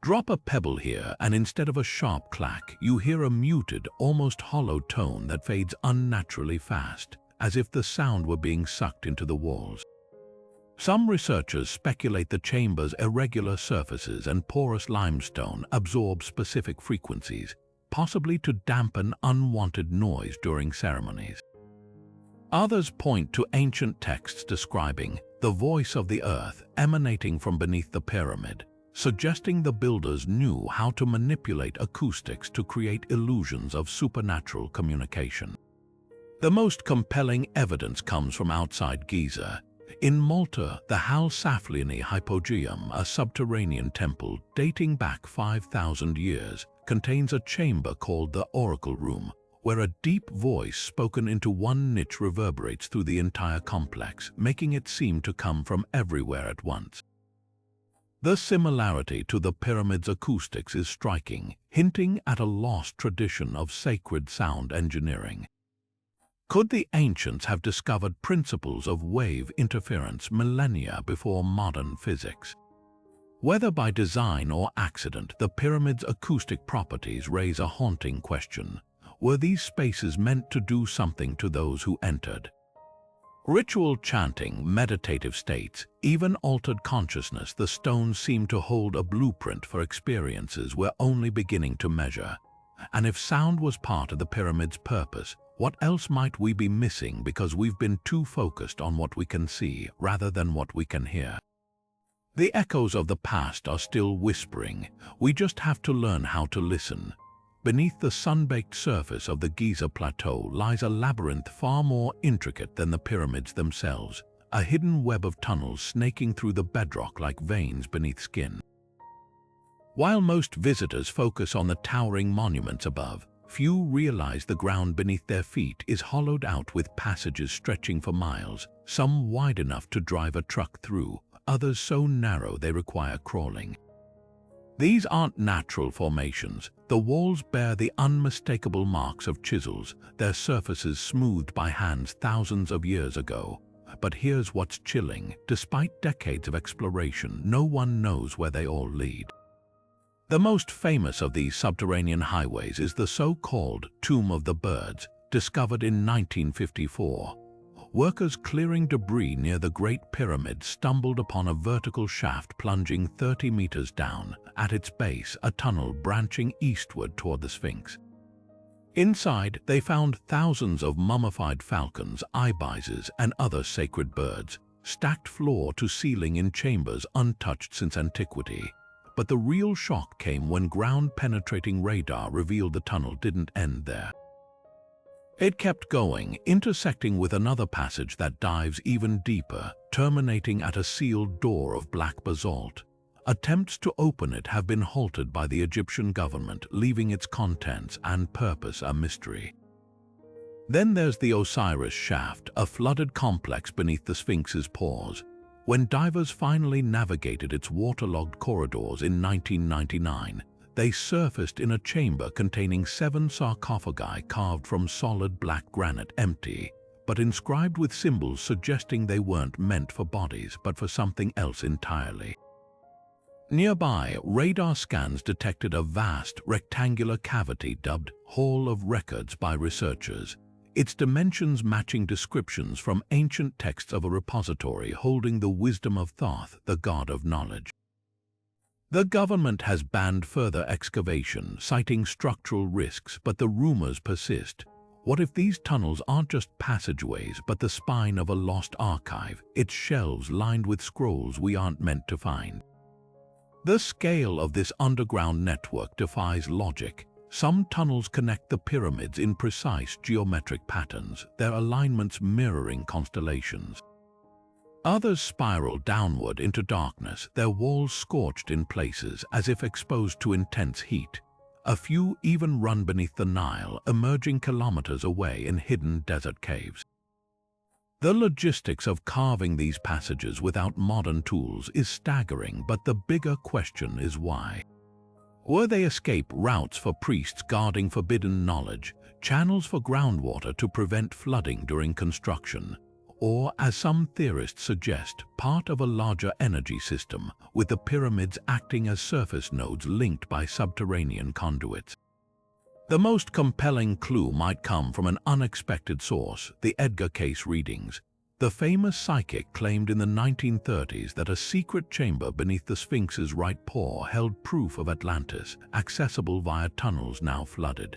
Drop a pebble here, and instead of a sharp clack, you hear a muted, almost hollow tone that fades unnaturally fast, as if the sound were being sucked into the walls. Some researchers speculate the chamber's irregular surfaces and porous limestone absorb specific frequencies, possibly to dampen unwanted noise during ceremonies. Others point to ancient texts describing the voice of the earth emanating from beneath the pyramid, suggesting the builders knew how to manipulate acoustics to create illusions of supernatural communication. The most compelling evidence comes from outside Giza. In Malta, the Hal-Saflieni Hypogeum, a subterranean temple dating back 5,000 years, contains a chamber called the Oracle Room, where a deep voice spoken into one niche reverberates through the entire complex, making it seem to come from everywhere at once. The similarity to the pyramid's acoustics is striking, hinting at a lost tradition of sacred sound engineering. Could the ancients have discovered principles of wave interference millennia before modern physics? Whether by design or accident, the pyramid's acoustic properties raise a haunting question. Were these spaces meant to do something to those who entered? Ritual chanting, meditative states, even altered consciousness, the stones seem to hold a blueprint for experiences we're only beginning to measure. And if sound was part of the pyramid's purpose, what else might we be missing because we've been too focused on what we can see rather than what we can hear? The echoes of the past are still whispering. We just have to learn how to listen. Beneath the sun-baked surface of the Giza Plateau lies a labyrinth far more intricate than the pyramids themselves, a hidden web of tunnels snaking through the bedrock like veins beneath skin. While most visitors focus on the towering monuments above, few realize the ground beneath their feet is hollowed out with passages stretching for miles, some wide enough to drive a truck through, others so narrow they require crawling. These aren't natural formations. The walls bear the unmistakable marks of chisels, their surfaces smoothed by hands thousands of years ago. But here's what's chilling. Despite decades of exploration, no one knows where they all lead. The most famous of these subterranean highways is the so-called Tomb of the Birds, discovered in 1954. Workers clearing debris near the Great Pyramid stumbled upon a vertical shaft plunging 30 meters down, at its base a tunnel branching eastward toward the Sphinx. Inside, they found thousands of mummified falcons, ibises, and other sacred birds, stacked floor to ceiling in chambers untouched since antiquity. But the real shock came when ground-penetrating radar revealed the tunnel didn't end there. It kept going, intersecting with another passage that dives even deeper, terminating at a sealed door of black basalt. Attempts to open it have been halted by the Egyptian government, leaving its contents and purpose a mystery. Then there's the Osiris Shaft, a flooded complex beneath the Sphinx's paws. When divers finally navigated its waterlogged corridors in 1999, they surfaced in a chamber containing 7 sarcophagi carved from solid black granite, empty, but inscribed with symbols suggesting they weren't meant for bodies but for something else entirely. Nearby, radar scans detected a vast, rectangular cavity dubbed Hall of Records by researchers, its dimensions matching descriptions from ancient texts of a repository holding the wisdom of Thoth, the god of knowledge. The government has banned further excavation, citing structural risks, but the rumors persist. What if these tunnels aren't just passageways but the spine of a lost archive, its shelves lined with scrolls we aren't meant to find? The scale of this underground network defies logic. Some tunnels connect the pyramids in precise geometric patterns, their alignments mirroring constellations. Others spiral downward into darkness, their walls scorched in places as if exposed to intense heat. A few even run beneath the Nile, emerging kilometers away in hidden desert caves. The logistics of carving these passages without modern tools is staggering, but the bigger question is why. Were they escape routes for priests guarding forbidden knowledge, channels for groundwater to prevent flooding during construction, or, as some theorists suggest, part of a larger energy system, with the pyramids acting as surface nodes linked by subterranean conduits? The most compelling clue might come from an unexpected source, the Edgar Cayce readings. The famous psychic claimed in the 1930s that a secret chamber beneath the Sphinx's right paw held proof of Atlantis, accessible via tunnels now flooded.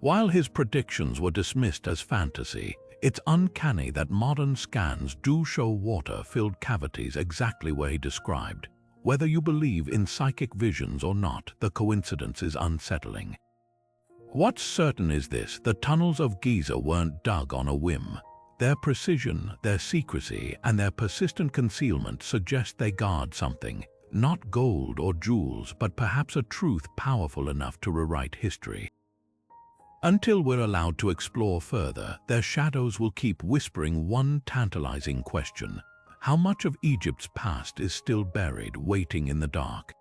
While his predictions were dismissed as fantasy, it's uncanny that modern scans do show water-filled cavities exactly where he described. Whether you believe in psychic visions or not, the coincidence is unsettling. What's certain is this: the tunnels of Giza weren't dug on a whim. Their precision, their secrecy, and their persistent concealment suggest they guard something, not gold or jewels, but perhaps a truth powerful enough to rewrite history. Until we're allowed to explore further, their shadows will keep whispering one tantalizing question: how much of Egypt's past is still buried, waiting in the dark?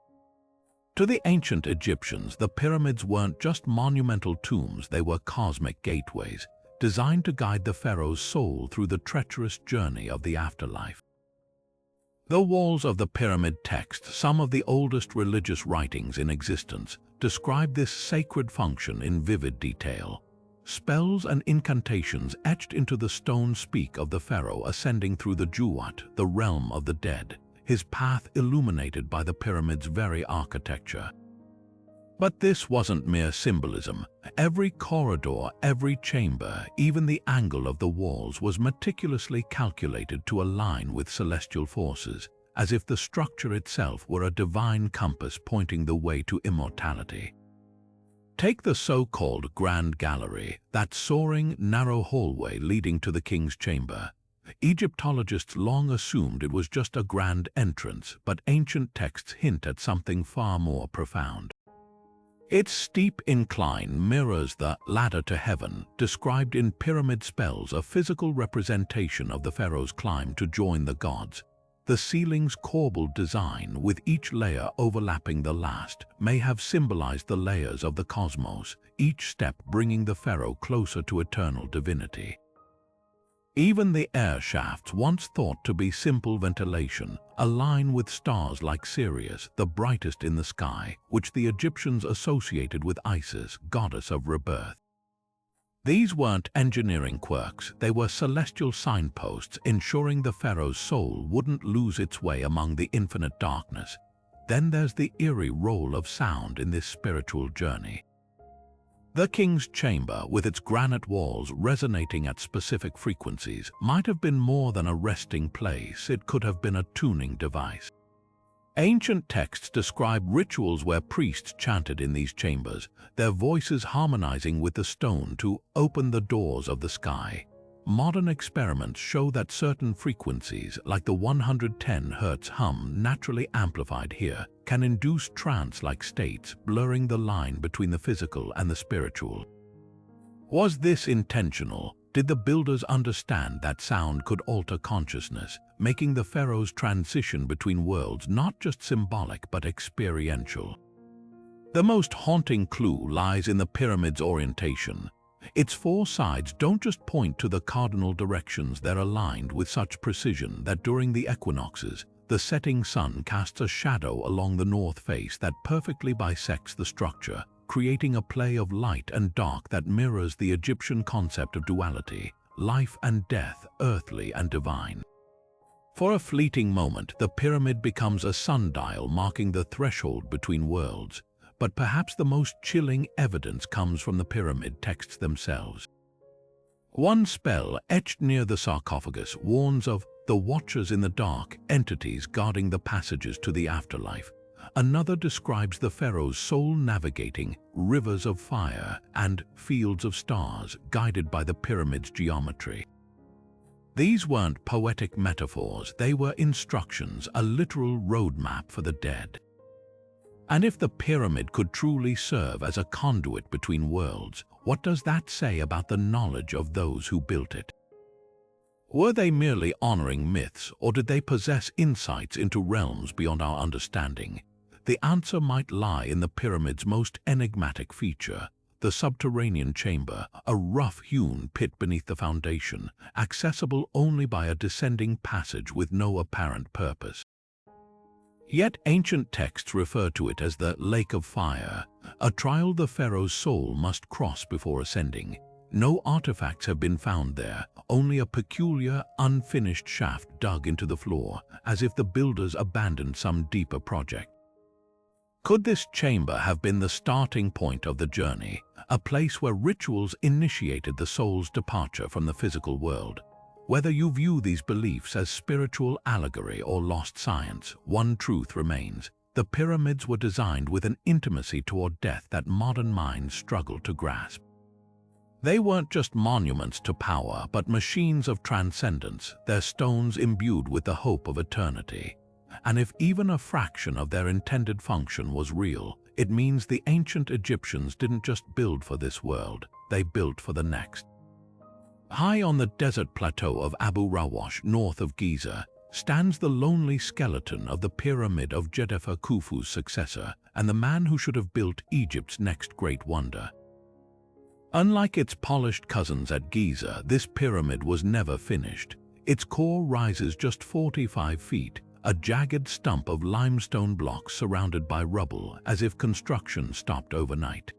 To the ancient Egyptians, the pyramids weren't just monumental tombs, they were cosmic gateways, designed to guide the pharaoh's soul through the treacherous journey of the afterlife. The walls of the pyramid text, some of the oldest religious writings in existence, describe this sacred function in vivid detail. Spells and incantations etched into the stone speak of the pharaoh ascending through the Juwat, the realm of the dead, his path illuminated by the pyramid's very architecture. But this wasn't mere symbolism. Every corridor, every chamber, even the angle of the walls was meticulously calculated to align with celestial forces, as if the structure itself were a divine compass pointing the way to immortality. Take the so-called Grand Gallery, that soaring, narrow hallway leading to the king's chamber. Egyptologists long assumed it was just a grand entrance, but ancient texts hint at something far more profound. Its steep incline mirrors the ladder to heaven, described in pyramid spells, a physical representation of the pharaoh's climb to join the gods. The ceiling's corbelled design, with each layer overlapping the last, may have symbolized the layers of the cosmos, each step bringing the pharaoh closer to eternal divinity. Even the air shafts, once thought to be simple ventilation, align with stars like Sirius, the brightest in the sky, which the Egyptians associated with Isis, goddess of rebirth. These weren't engineering quirks, they were celestial signposts ensuring the pharaoh's soul wouldn't lose its way among the infinite darkness. Then there's the eerie role of sound in this spiritual journey. The king's chamber, with its granite walls resonating at specific frequencies, might have been more than a resting place, it could have been a tuning device. Ancient texts describe rituals where priests chanted in these chambers, their voices harmonizing with the stone to open the doors of the sky. Modern experiments show that certain frequencies, like the 110 Hz hum naturally amplified here, can induce trance-like states, blurring the line between the physical and the spiritual. Was this intentional? Did the builders understand that sound could alter consciousness, making the pharaoh's transition between worlds not just symbolic but experiential? The most haunting clue lies in the pyramid's orientation. Its four sides don't just point to the cardinal directions, they're aligned with such precision that during the equinoxes, the setting sun casts a shadow along the north face that perfectly bisects the structure, creating a play of light and dark that mirrors the Egyptian concept of duality, life and death, earthly and divine. For a fleeting moment, the pyramid becomes a sundial marking the threshold between worlds. But perhaps the most chilling evidence comes from the pyramid texts themselves. One spell etched near the sarcophagus warns of the watchers in the dark, entities guarding the passages to the afterlife. Another describes the pharaoh's soul navigating rivers of fire and fields of stars guided by the pyramid's geometry. These weren't poetic metaphors, they were instructions, a literal roadmap for the dead. And if the pyramid could truly serve as a conduit between worlds, what does that say about the knowledge of those who built it? Were they merely honoring myths, or did they possess insights into realms beyond our understanding? The answer might lie in the pyramid's most enigmatic feature, the subterranean chamber, a rough-hewn pit beneath the foundation, accessible only by a descending passage with no apparent purpose. Yet ancient texts refer to it as the Lake of Fire, a trial the pharaoh's soul must cross before ascending. No artifacts have been found there, only a peculiar, unfinished shaft dug into the floor, as if the builders abandoned some deeper project. Could this chamber have been the starting point of the journey, a place where rituals initiated the soul's departure from the physical world? Whether you view these beliefs as spiritual allegory or lost science, one truth remains: the pyramids were designed with an intimacy toward death that modern minds struggle to grasp. They weren't just monuments to power, but machines of transcendence, their stones imbued with the hope of eternity. And if even a fraction of their intended function was real, it means the ancient Egyptians didn't just build for this world, they built for the next. High on the desert plateau of Abu Rawash, north of Giza, stands the lonely skeleton of the pyramid of Djenefer Khufu's successor and the man who should have built Egypt's next great wonder. Unlike its polished cousins at Giza, this pyramid was never finished. Its core rises just 45 feet, a jagged stump of limestone blocks surrounded by rubble, as if construction stopped overnight.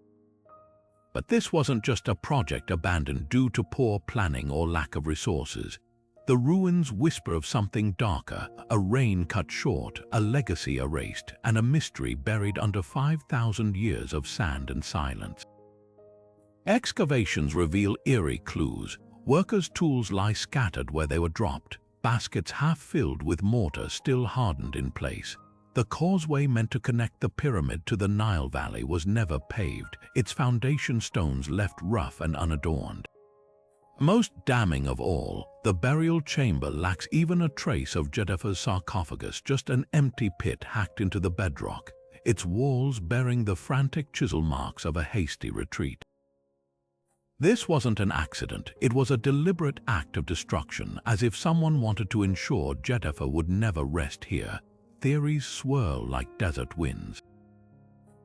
But this wasn't just a project abandoned due to poor planning or lack of resources. The ruins whisper of something darker, a reign cut short, a legacy erased, and a mystery buried under 5,000 years of sand and silence. Excavations reveal eerie clues. Workers' tools lie scattered where they were dropped, baskets half filled with mortar still hardened in place. The causeway meant to connect the pyramid to the Nile Valley was never paved, its foundation stones left rough and unadorned. Most damning of all, the burial chamber lacks even a trace of Djenefer's sarcophagus, just an empty pit hacked into the bedrock, its walls bearing the frantic chisel marks of a hasty retreat. This wasn't an accident, it was a deliberate act of destruction, as if someone wanted to ensure Djenefer would never rest here. Theories swirl like desert winds.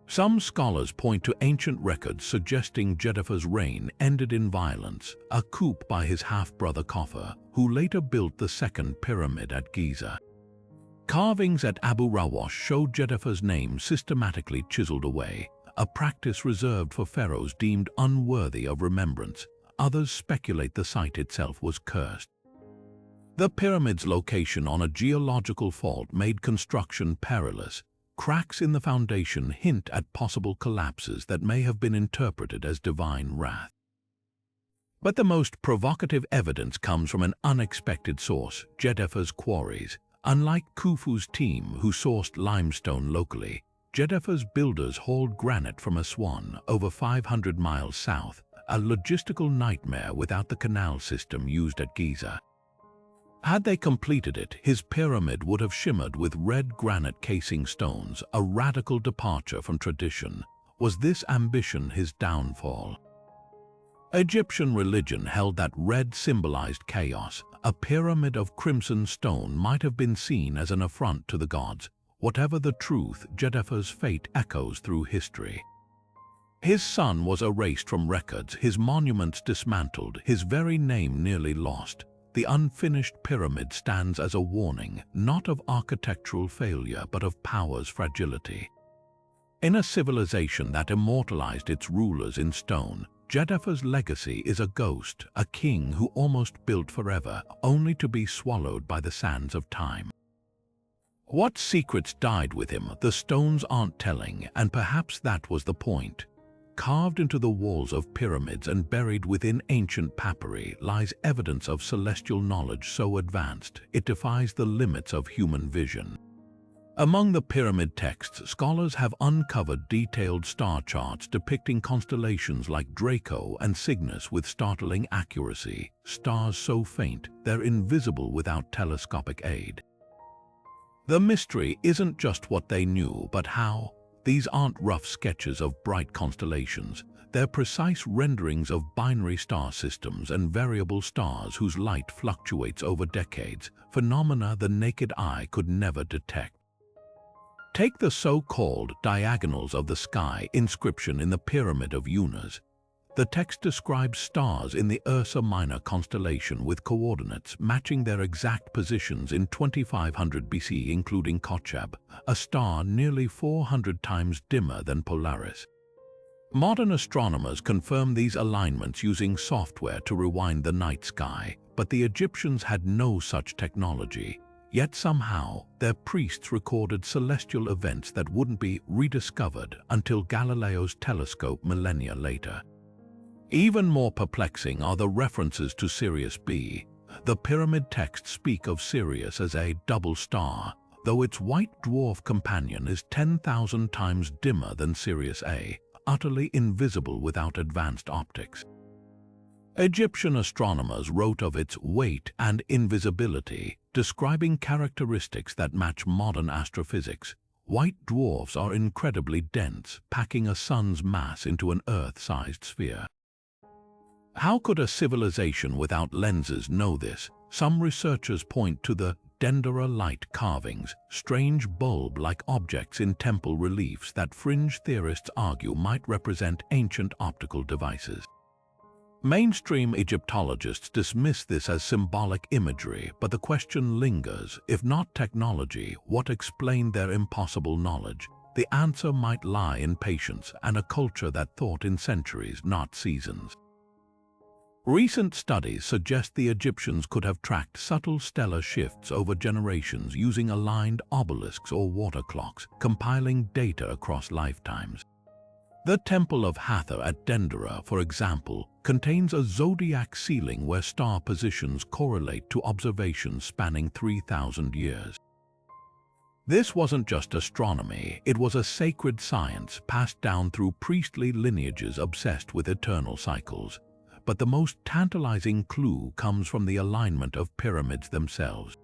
Some scholars point to ancient records suggesting Djenefer's reign ended in violence, a coup by his half-brother Khafre, who later built the second pyramid at Giza. Carvings at Abu Rawash show Djenefer's name systematically chiseled away, a practice reserved for pharaohs deemed unworthy of remembrance. Others speculate the site itself was cursed. The pyramid's location on a geological fault made construction perilous. Cracks in the foundation hint at possible collapses that may have been interpreted as divine wrath. But the most provocative evidence comes from an unexpected source: Djenefer's quarries. Unlike Khufu's team, who sourced limestone locally, Djenefer's builders hauled granite from Aswan, over 500 miles south, a logistical nightmare without the canal system used at Giza. Had they completed it, his pyramid would have shimmered with red granite casing stones, a radical departure from tradition. Was this ambition his downfall? Egyptian religion held that red symbolized chaos. A pyramid of crimson stone might have been seen as an affront to the gods. Whatever the truth, Djenefer's fate echoes through history. His son was erased from records, his monuments dismantled, his very name nearly lost. The unfinished pyramid stands as a warning, not of architectural failure, but of power's fragility. In a civilization that immortalized its rulers in stone, Djenefer's legacy is a ghost, a king who almost built forever, only to be swallowed by the sands of time. What secrets died with him, the stones aren't telling, and perhaps that was the point. Carved into the walls of pyramids and buried within ancient papyri lies evidence of celestial knowledge so advanced it defies the limits of human vision. Among the pyramid texts, scholars have uncovered detailed star charts depicting constellations like Draco and Cygnus with startling accuracy, stars so faint they're invisible without telescopic aid. The mystery isn't just what they knew, but how. These aren't rough sketches of bright constellations. They're precise renderings of binary star systems and variable stars whose light fluctuates over decades, phenomena the naked eye could never detect. Take the so-called diagonals of the sky inscription in the Pyramid of Unas. The text describes stars in the Ursa Minor constellation with coordinates matching their exact positions in 2500 BC, including Kochab, a star nearly 400 times dimmer than Polaris. Modern astronomers confirm these alignments using software to rewind the night sky, but the Egyptians had no such technology. Yet somehow, their priests recorded celestial events that wouldn't be rediscovered until Galileo's telescope millennia later. Even more perplexing are the references to Sirius B. The pyramid texts speak of Sirius as a double star, though its white dwarf companion is 10,000 times dimmer than Sirius A, utterly invisible without advanced optics. Egyptian astronomers wrote of its weight and invisibility, describing characteristics that match modern astrophysics. White dwarfs are incredibly dense, packing a sun's mass into an Earth-sized sphere. How could a civilization without lenses know this? Some researchers point to the Dendera light carvings, strange bulb-like objects in temple reliefs that fringe theorists argue might represent ancient optical devices. Mainstream Egyptologists dismiss this as symbolic imagery, but the question lingers: if not technology, what explained their impossible knowledge? The answer might lie in patience and a culture that thought in centuries, not seasons. Recent studies suggest the Egyptians could have tracked subtle stellar shifts over generations using aligned obelisks or water clocks, compiling data across lifetimes. The Temple of Hathor at Dendera, for example, contains a zodiac ceiling where star positions correlate to observations spanning 3,000 years. This wasn't just astronomy, it was a sacred science passed down through priestly lineages obsessed with eternal cycles. But the most tantalizing clue comes from the alignment of pyramids themselves.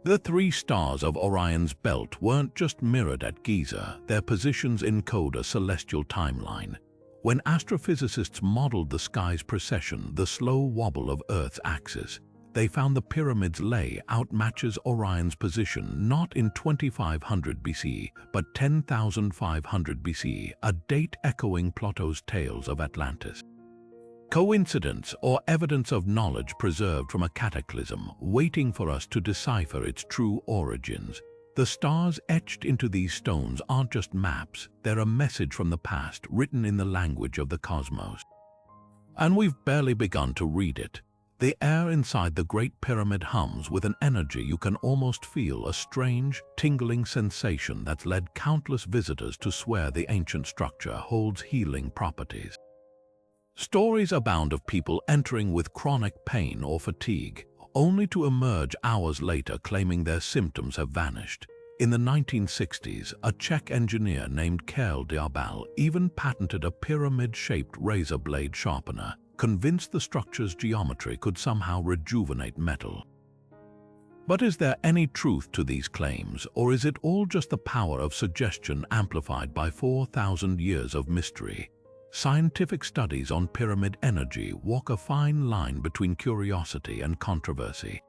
The three stars of Orion's belt weren't just mirrored at Giza, their positions encode a celestial timeline. When astrophysicists modeled the sky's precession, the slow wobble of Earth's axis, they found the pyramid's layout matches Orion's position not in 2500 BC, but 10,500 BC, a date echoing Plato's tales of Atlantis. Coincidence or evidence of knowledge preserved from a cataclysm, waiting for us to decipher its true origins? The stars etched into these stones aren't just maps, they're a message from the past written in the language of the cosmos. And we've barely begun to read it. The air inside the Great Pyramid hums with an energy you can almost feel, a strange, tingling sensation that's led countless visitors to swear the ancient structure holds healing properties. Stories abound of people entering with chronic pain or fatigue, only to emerge hours later claiming their symptoms have vanished. In the 1960s, a Czech engineer named Karel Diabal even patented a pyramid-shaped razor blade sharpener, convinced the structure's geometry could somehow rejuvenate metal. But is there any truth to these claims, or is it all just the power of suggestion amplified by 4,000 years of mystery? Scientific studies on pyramid energy walk a fine line between curiosity and controversy.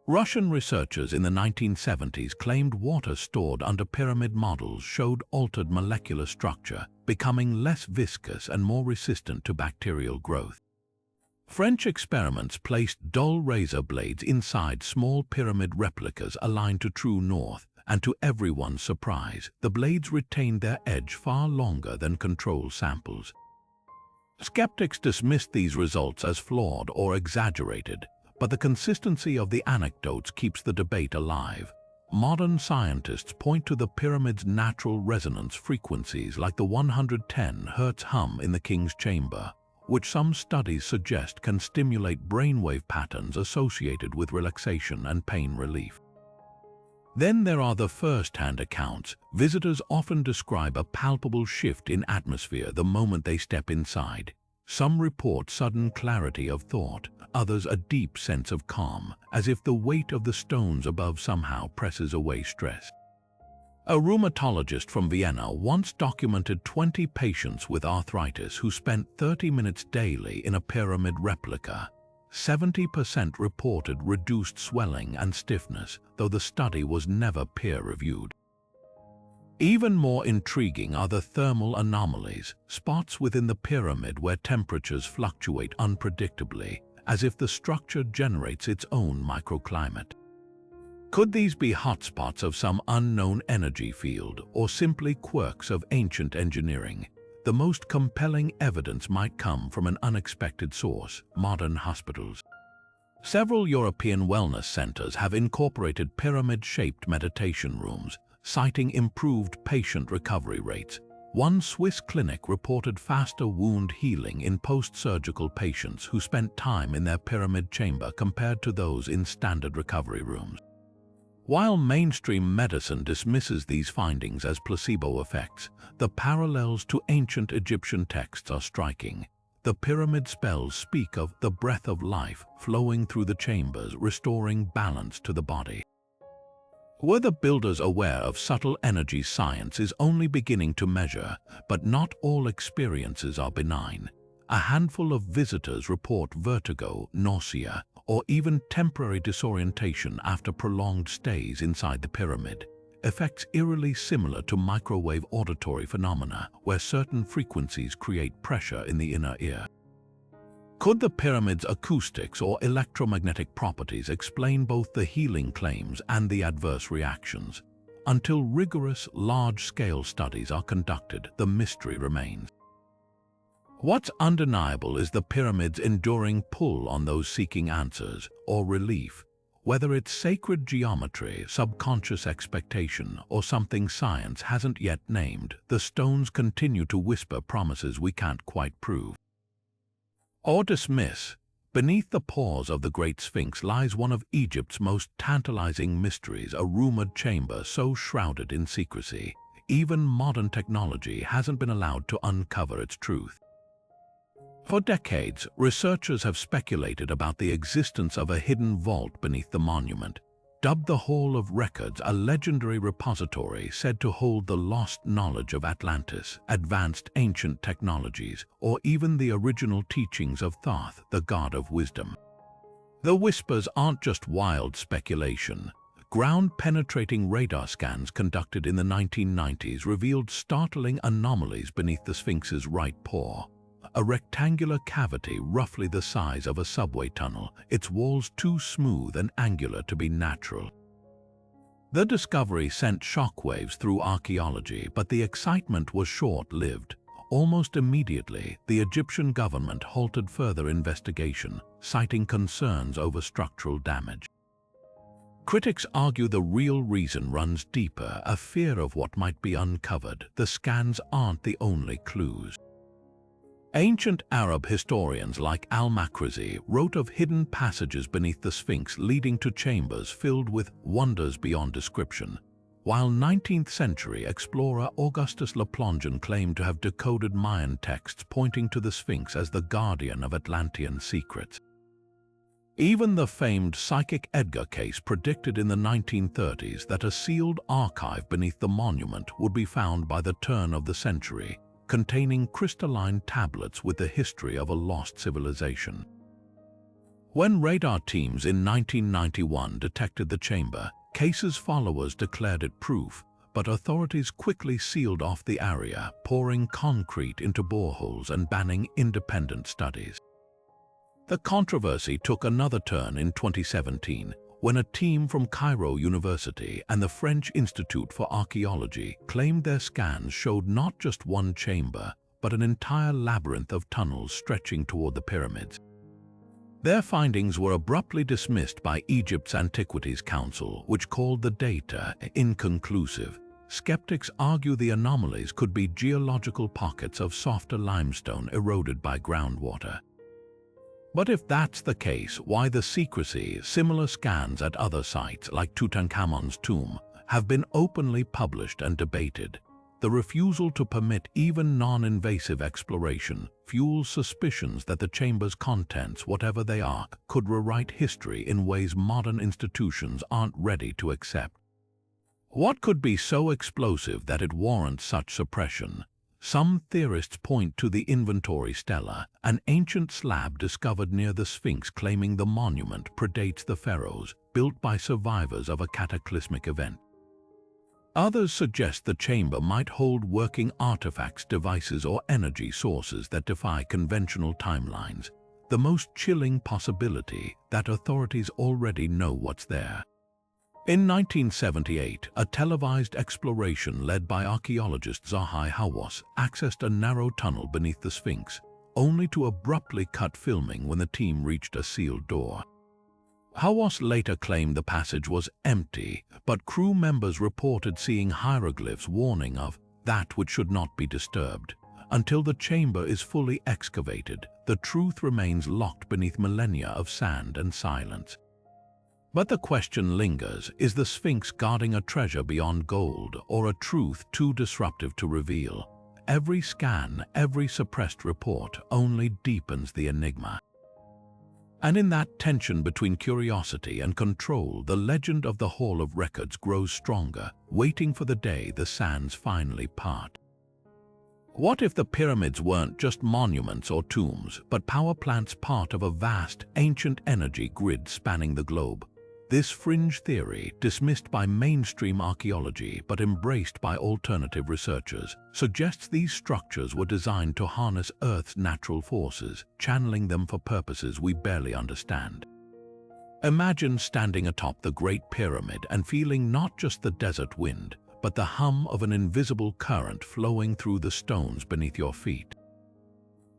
Russian researchers in the 1970s claimed water stored under pyramid models showed altered molecular structure, becoming less viscous and more resistant to bacterial growth. French experiments placed dull razor blades inside small pyramid replicas aligned to true north, and to everyone's surprise, the blades retained their edge far longer than control samples. Skeptics dismissed these results as flawed or exaggerated, but the consistency of the anecdotes keeps the debate alive. Modern scientists point to the pyramid's natural resonance frequencies like the 110 Hz hum in the king's chamber, which some studies suggest can stimulate brainwave patterns associated with relaxation and pain relief. Then there are the first-hand accounts. Visitors often describe a palpable shift in atmosphere the moment they step inside. Some report sudden clarity of thought, others a deep sense of calm, as if the weight of the stones above somehow presses away stress. A rheumatologist from Vienna once documented 20 patients with arthritis who spent 30 minutes daily in a pyramid replica. 70% reported reduced swelling and stiffness, though the study was never peer-reviewed. Even more intriguing are the thermal anomalies, spots within the pyramid where temperatures fluctuate unpredictably, as if the structure generates its own microclimate. Could these be hotspots of some unknown energy field, or simply quirks of ancient engineering? The most compelling evidence might come from an unexpected source: modern hospitals. Several European wellness centers have incorporated pyramid-shaped meditation rooms, citing improved patient recovery rates. One Swiss clinic reported faster wound healing in post-surgical patients who spent time in their pyramid chamber compared to those in standard recovery rooms. While mainstream medicine dismisses these findings as placebo effects, the parallels to ancient Egyptian texts are striking. The pyramid spells speak of the breath of life flowing through the chambers, restoring balance to the body. Were the builders aware of subtle energy science is only beginning to measure, but not all experiences are benign. A handful of visitors report vertigo, nausea, or even temporary disorientation after prolonged stays inside the pyramid, effects eerily similar to microwave auditory phenomena where certain frequencies create pressure in the inner ear. Could the pyramid's acoustics or electromagnetic properties explain both the healing claims and the adverse reactions? Until rigorous, large-scale studies are conducted, the mystery remains. What's undeniable is the pyramid's enduring pull on those seeking answers or relief. Whether it's sacred geometry, subconscious expectation, or something science hasn't yet named, the stones continue to whisper promises we can't quite prove or dismiss. Beneath the paws of the Great Sphinx lies one of Egypt's most tantalizing mysteries, a rumored chamber so shrouded in secrecy, even modern technology hasn't been allowed to uncover its truth. For decades, researchers have speculated about the existence of a hidden vault beneath the monument. Dubbed the Hall of Records, a legendary repository said to hold the lost knowledge of Atlantis, advanced ancient technologies, or even the original teachings of Thoth, the god of wisdom. The whispers aren't just wild speculation. Ground-penetrating radar scans conducted in the 1990s revealed startling anomalies beneath the Sphinx's right paw. A rectangular cavity roughly the size of a subway tunnel, its walls too smooth and angular to be natural. The discovery sent shockwaves through archaeology, but the excitement was short-lived. Almost immediately, the Egyptian government halted further investigation, citing concerns over structural damage. Critics argue the real reason runs deeper, a fear of what might be uncovered. The scans aren't the only clues. Ancient Arab historians like al-Makrizi wrote of hidden passages beneath the Sphinx leading to chambers filled with wonders beyond description, while 19th-century explorer Augustus Le Plongeon claimed to have decoded Mayan texts pointing to the Sphinx as the guardian of Atlantean secrets. Even the famed Psychic Edgar case predicted in the 1930s that a sealed archive beneath the monument would be found by the turn of the century, containing crystalline tablets with the history of a lost civilization. When radar teams in 1991 detected the chamber, case's followers declared it proof, but authorities quickly sealed off the area, pouring concrete into boreholes and banning independent studies. The controversy took another turn in 2017, when a team from Cairo University and the French Institute for Archaeology claimed their scans showed not just one chamber, but an entire labyrinth of tunnels stretching toward the pyramids. Their findings were abruptly dismissed by Egypt's Antiquities Council, which called the data inconclusive. Skeptics argue the anomalies could be geological pockets of softer limestone eroded by groundwater. But if that's the case, why the secrecy? Similar scans at other sites, like Tutankhamun's tomb, have been openly published and debated. The refusal to permit even non-invasive exploration fuels suspicions that the chamber's contents, whatever they are, could rewrite history in ways modern institutions aren't ready to accept. What could be so explosive that it warrants such suppression? Some theorists point to the inventory stela, an ancient slab discovered near the Sphinx claiming the monument predates the pharaohs, built by survivors of a cataclysmic event. Others suggest the chamber might hold working artifacts, devices, or energy sources that defy conventional timelines, the most chilling possibility that authorities already know what's there. In 1978, a televised exploration led by archaeologist Zahi Hawass accessed a narrow tunnel beneath the Sphinx, only to abruptly cut filming when the team reached a sealed door. Hawass later claimed the passage was empty, but crew members reported seeing hieroglyphs warning of that which should not be disturbed. Until the chamber is fully excavated, the truth remains locked beneath millennia of sand and silence. But the question lingers, is the Sphinx guarding a treasure beyond gold, or a truth too disruptive to reveal? Every scan, every suppressed report only deepens the enigma. And in that tension between curiosity and control, the legend of the Hall of Records grows stronger, waiting for the day the sands finally part. What if the pyramids weren't just monuments or tombs, but power plants part of a vast, ancient energy grid spanning the globe? This fringe theory, dismissed by mainstream archaeology but embraced by alternative researchers, suggests these structures were designed to harness Earth's natural forces, channeling them for purposes we barely understand. Imagine standing atop the Great Pyramid and feeling not just the desert wind, but the hum of an invisible current flowing through the stones beneath your feet.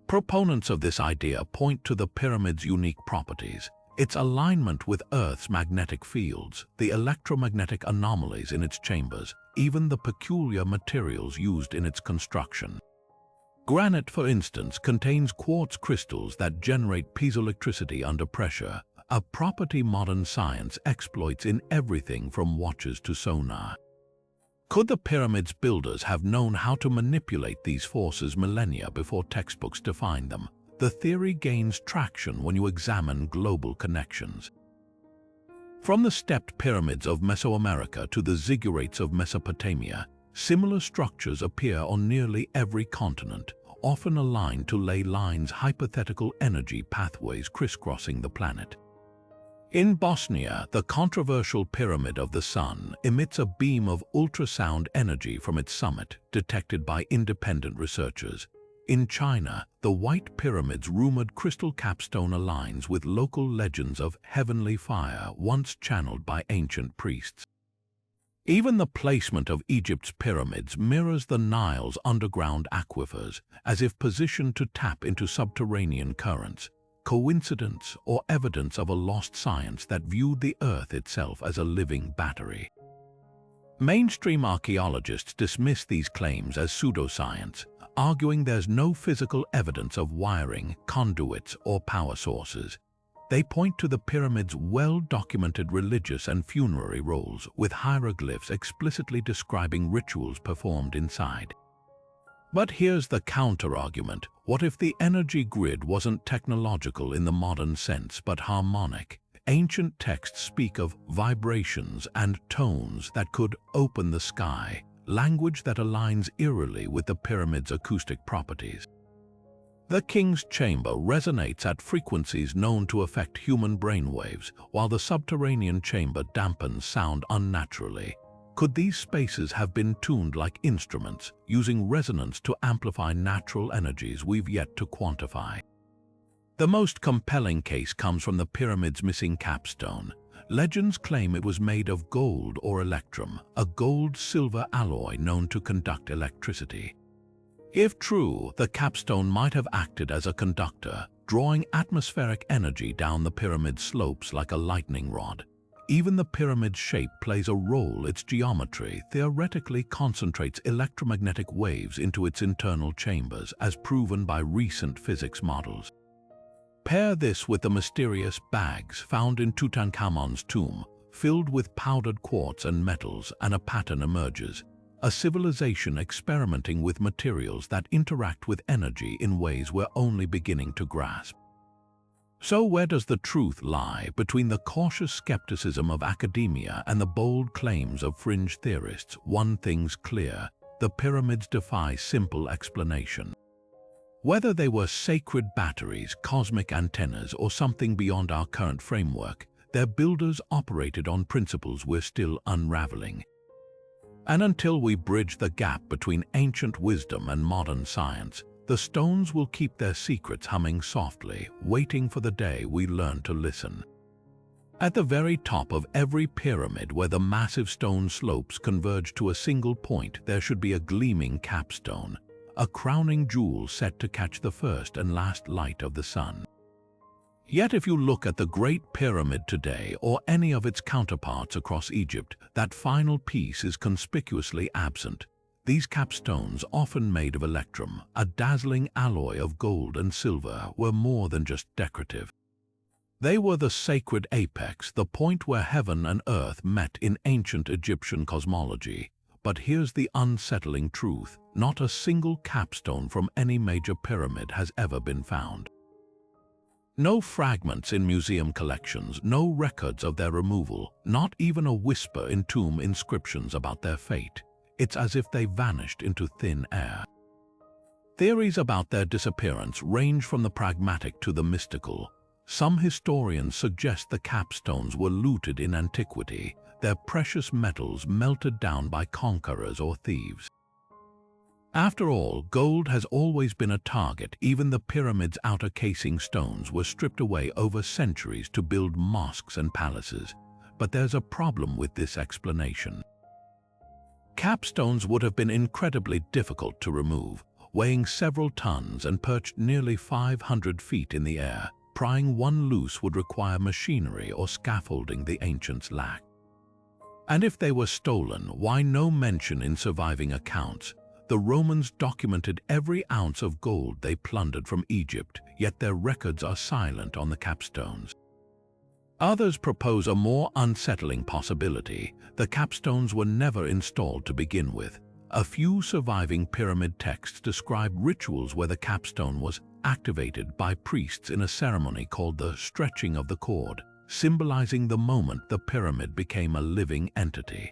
Proponents of this idea point to the pyramid's unique properties: its alignment with Earth's magnetic fields, the electromagnetic anomalies in its chambers, even the peculiar materials used in its construction. Granite, for instance, contains quartz crystals that generate piezoelectricity under pressure, a property modern science exploits in everything from watches to sonar. Could the pyramid's builders have known how to manipulate these forces millennia before textbooks defined them? The theory gains traction when you examine global connections. From the stepped pyramids of Mesoamerica to the ziggurats of Mesopotamia, similar structures appear on nearly every continent, often aligned to ley lines, hypothetical energy pathways crisscrossing the planet. In Bosnia, the controversial Pyramid of the Sun emits a beam of ultrasound energy from its summit, detected by independent researchers. In China, the White Pyramid's rumored crystal capstone aligns with local legends of heavenly fire once channeled by ancient priests. Even the placement of Egypt's pyramids mirrors the Nile's underground aquifers, as if positioned to tap into subterranean currents. Coincidence or evidence of a lost science that viewed the Earth itself as a living battery? Mainstream archaeologists dismiss these claims as pseudoscience, arguing there's no physical evidence of wiring, conduits, or power sources. They point to the pyramid's well-documented religious and funerary roles, with hieroglyphs explicitly describing rituals performed inside. But here's the counter-argument. What if the energy grid wasn't technological in the modern sense, but harmonic? Ancient texts speak of vibrations and tones that could open the sky, language that aligns eerily with the pyramid's acoustic properties. The king's chamber resonates at frequencies known to affect human brainwaves, while the subterranean chamber dampens sound unnaturally. Could these spaces have been tuned like instruments, using resonance to amplify natural energies we've yet to quantify? The most compelling case comes from the pyramid's missing capstone. Legends claim it was made of gold or electrum, a gold-silver alloy known to conduct electricity. If true, the capstone might have acted as a conductor, drawing atmospheric energy down the pyramid's slopes like a lightning rod. Even the pyramid's shape plays a role. Its geometry theoretically concentrates electromagnetic waves into its internal chambers, as proven by recent physics models. Pair this with the mysterious bags found in Tutankhamun's tomb, filled with powdered quartz and metals, and a pattern emerges: a civilization experimenting with materials that interact with energy in ways we're only beginning to grasp. So where does the truth lie between the cautious skepticism of academia and the bold claims of fringe theorists? One thing's clear: the pyramids defy simple explanation. Whether they were sacred batteries, cosmic antennas, or something beyond our current framework, their builders operated on principles we're still unraveling. And until we bridge the gap between ancient wisdom and modern science, the stones will keep their secrets humming softly, waiting for the day we learn to listen. At the very top of every pyramid, where the massive stone slopes converge to a single point, there should be a gleaming capstone, a crowning jewel set to catch the first and last light of the sun. Yet if you look at the Great Pyramid today, or any of its counterparts across Egypt, that final piece is conspicuously absent. These capstones, often made of electrum, a dazzling alloy of gold and silver, were more than just decorative. They were the sacred apex, the point where heaven and earth met in ancient Egyptian cosmology. But here's the unsettling truth: not a single capstone from any major pyramid has ever been found. No fragments in museum collections, no records of their removal, not even a whisper in tomb inscriptions about their fate. It's as if they vanished into thin air. Theories about their disappearance range from the pragmatic to the mystical. Some historians suggest the capstones were looted in antiquity, their precious metals melted down by conquerors or thieves. After all, gold has always been a target. Even the pyramid's outer casing stones were stripped away over centuries to build mosques and palaces. But there's a problem with this explanation. Capstones would have been incredibly difficult to remove, weighing several tons and perched nearly 500 feet in the air. Prying one loose would require machinery or scaffolding the ancients lacked. And if they were stolen, why no mention in surviving accounts? The Romans documented every ounce of gold they plundered from Egypt, yet their records are silent on the capstones. Others propose a more unsettling possibility: the capstones were never installed to begin with. A few surviving pyramid texts describe rituals where the capstone was activated by priests in a ceremony called the stretching of the cord, symbolizing the moment the pyramid became a living entity.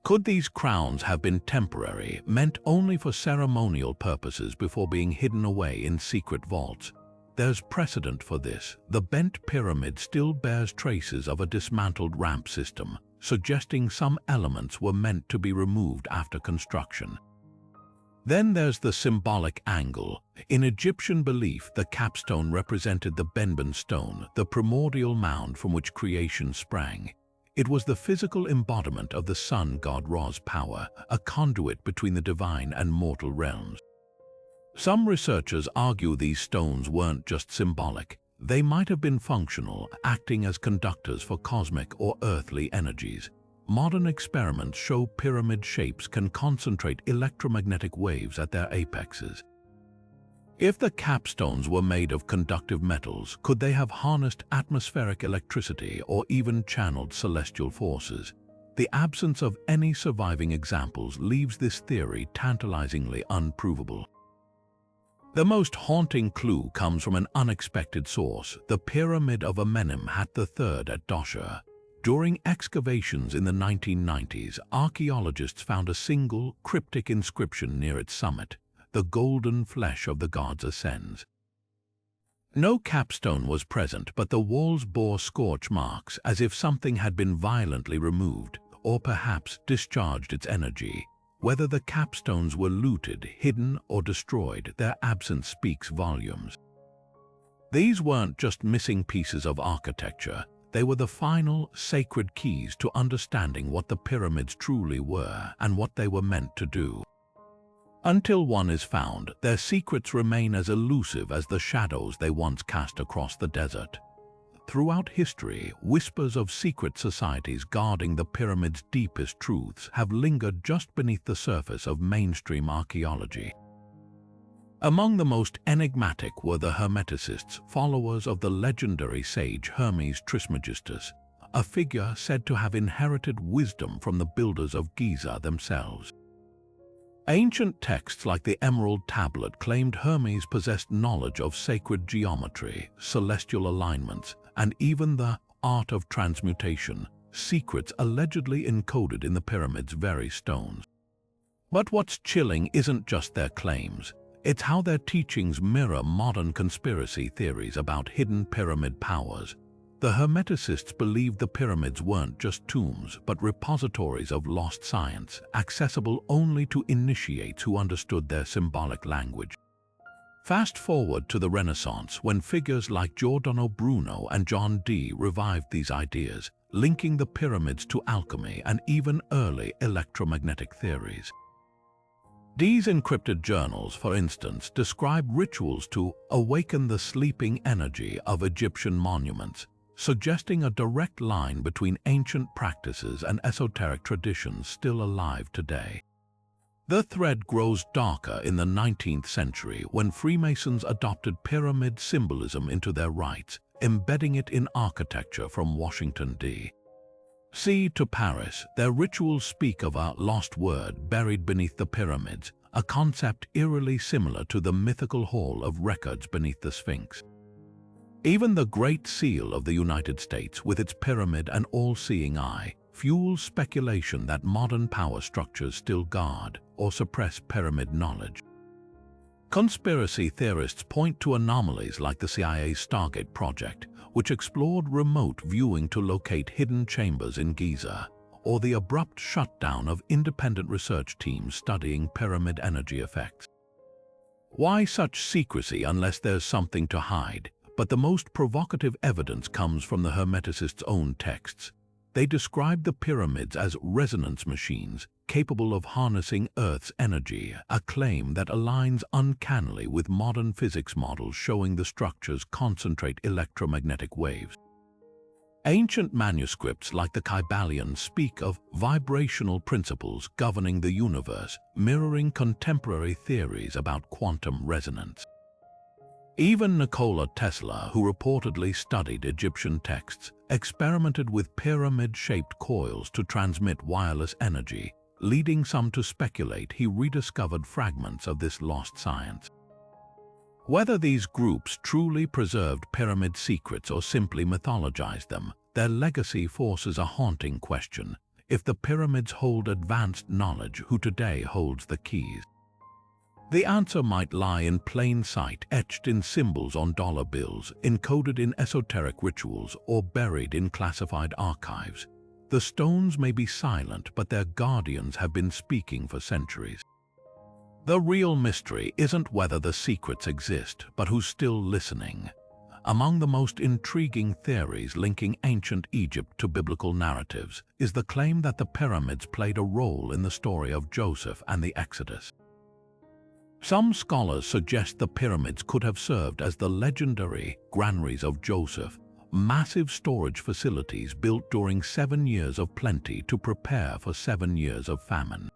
Could these crowns have been temporary, meant only for ceremonial purposes before being hidden away in secret vaults? There's precedent for this. The bent pyramid still bears traces of a dismantled ramp system, suggesting some elements were meant to be removed after construction. Then there's the symbolic angle. In Egyptian belief, the capstone represented the Benben stone, the primordial mound from which creation sprang. It was the physical embodiment of the sun god Ra's power, a conduit between the divine and mortal realms. Some researchers argue these stones weren't just symbolic. They might have been functional, acting as conductors for cosmic or earthly energies. Modern experiments show pyramid shapes can concentrate electromagnetic waves at their apexes. If the capstones were made of conductive metals, could they have harnessed atmospheric electricity or even channeled celestial forces? The absence of any surviving examples leaves this theory tantalizingly unprovable. The most haunting clue comes from an unexpected source: the Pyramid of Amenemhat III at Dosha. During excavations in the 1990s, archaeologists found a single, cryptic inscription near its summit: "The golden flesh of the gods ascends." No capstone was present, but the walls bore scorch marks, as if something had been violently removed, or perhaps discharged its energy. Whether the capstones were looted, hidden, or destroyed, their absence speaks volumes. These weren't just missing pieces of architecture. They were the final, sacred keys to understanding what the pyramids truly were and what they were meant to do. Until one is found, their secrets remain as elusive as the shadows they once cast across the desert. Throughout history, whispers of secret societies guarding the pyramid's deepest truths have lingered just beneath the surface of mainstream archaeology. Among the most enigmatic were the Hermeticists, followers of the legendary sage Hermes Trismegistus, a figure said to have inherited wisdom from the builders of Giza themselves. Ancient texts like the Emerald Tablet claimed Hermes possessed knowledge of sacred geometry, celestial alignments, and even the art of transmutation, secrets allegedly encoded in the pyramid's very stones. But what's chilling isn't just their claims, it's how their teachings mirror modern conspiracy theories about hidden pyramid powers. The Hermeticists believed the pyramids weren't just tombs, but repositories of lost science, accessible only to initiates who understood their symbolic language. Fast forward to the Renaissance, when figures like Giordano Bruno and John Dee revived these ideas, linking the pyramids to alchemy and even early electromagnetic theories. Dee's encrypted journals, for instance, describe rituals to awaken the sleeping energy of Egyptian monuments, suggesting a direct line between ancient practices and esoteric traditions still alive today. The thread grows darker in the 19th century when Freemasons adopted pyramid symbolism into their rites, embedding it in architecture from Washington, D.C. to Paris. Their rituals speak of a lost word buried beneath the pyramids, a concept eerily similar to the mythical Hall of Records beneath the Sphinx. Even the Great Seal of the United States, with its pyramid and all-seeing eye, fuels speculation that modern power structures still guard or suppress pyramid knowledge. Conspiracy theorists point to anomalies like the CIA's Stargate project, which explored remote viewing to locate hidden chambers in Giza, or the abrupt shutdown of independent research teams studying pyramid energy effects. Why such secrecy unless there's something to hide? But the most provocative evidence comes from the Hermeticists' own texts. They describe the pyramids as resonance machines, capable of harnessing Earth's energy, a claim that aligns uncannily with modern physics models showing the structures concentrate electromagnetic waves. Ancient manuscripts like the Kybalion speak of vibrational principles governing the universe, mirroring contemporary theories about quantum resonance. Even Nikola Tesla, who reportedly studied Egyptian texts, experimented with pyramid-shaped coils to transmit wireless energy, leading some to speculate he rediscovered fragments of this lost science. Whether these groups truly preserved pyramid secrets or simply mythologized them, their legacy forces a haunting question. If the pyramids hold advanced knowledge, who today holds the keys? The answer might lie in plain sight, etched in symbols on dollar bills, encoded in esoteric rituals, or buried in classified archives. The stones may be silent, but their guardians have been speaking for centuries. The real mystery isn't whether the secrets exist, but who's still listening. Among the most intriguing theories linking ancient Egypt to biblical narratives is the claim that the pyramids played a role in the story of Joseph and the Exodus. Some scholars suggest the pyramids could have served as the legendary granaries of Joseph, massive storage facilities built during 7 years of plenty to prepare for 7 years of famine.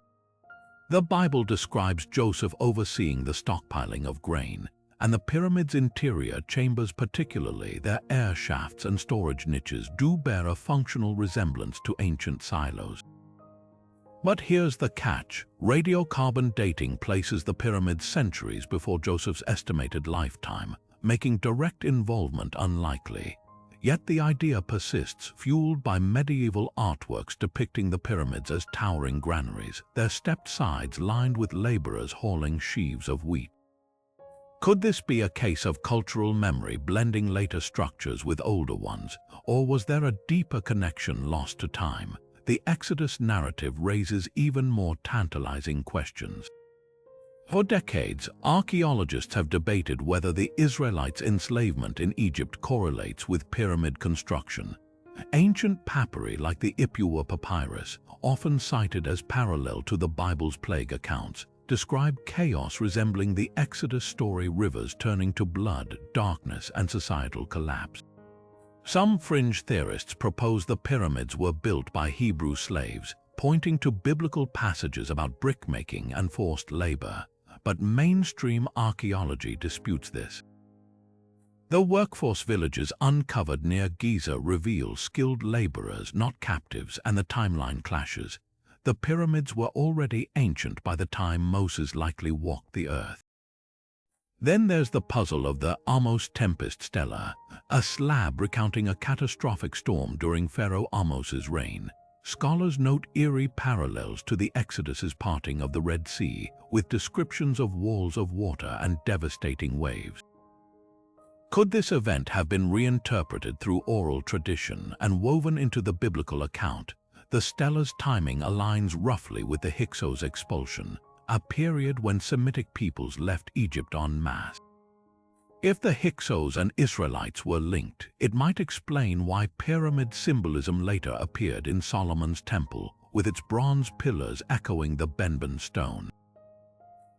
The Bible describes Joseph overseeing the stockpiling of grain, and the pyramid's interior chambers, particularly their air shafts and storage niches, do bear a functional resemblance to ancient silos. But here's the catch. Radiocarbon dating places the pyramids centuries before Joseph's estimated lifetime, making direct involvement unlikely. Yet the idea persists, fueled by medieval artworks depicting the pyramids as towering granaries, their stepped sides lined with laborers hauling sheaves of wheat. Could this be a case of cultural memory blending later structures with older ones, or was there a deeper connection lost to time? The Exodus narrative raises even more tantalizing questions. For decades, archaeologists have debated whether the Israelites' enslavement in Egypt correlates with pyramid construction. Ancient papyri like the Ipuwer papyrus, often cited as parallel to the Bible's plague accounts, describe chaos resembling the Exodus story, rivers turning to blood, darkness, and societal collapse. Some fringe theorists propose the pyramids were built by Hebrew slaves, pointing to biblical passages about brickmaking and forced labor, but mainstream archaeology disputes this. The workforce villages uncovered near Giza reveal skilled laborers, not captives, and the timeline clashes. the pyramids were already ancient by the time Moses likely walked the earth. Then there's the puzzle of the Ahmose Tempest Stela, a slab recounting a catastrophic storm during Pharaoh Ahmose's reign. Scholars note eerie parallels to the Exodus's parting of the Red Sea, with descriptions of walls of water and devastating waves. Could this event have been reinterpreted through oral tradition and woven into the biblical account? The stela's timing aligns roughly with the Hyksos expulsion, a period when Semitic peoples left Egypt en masse. If the Hyksos and Israelites were linked, it might explain why pyramid symbolism later appeared in Solomon's temple, with its bronze pillars echoing the Benben stone.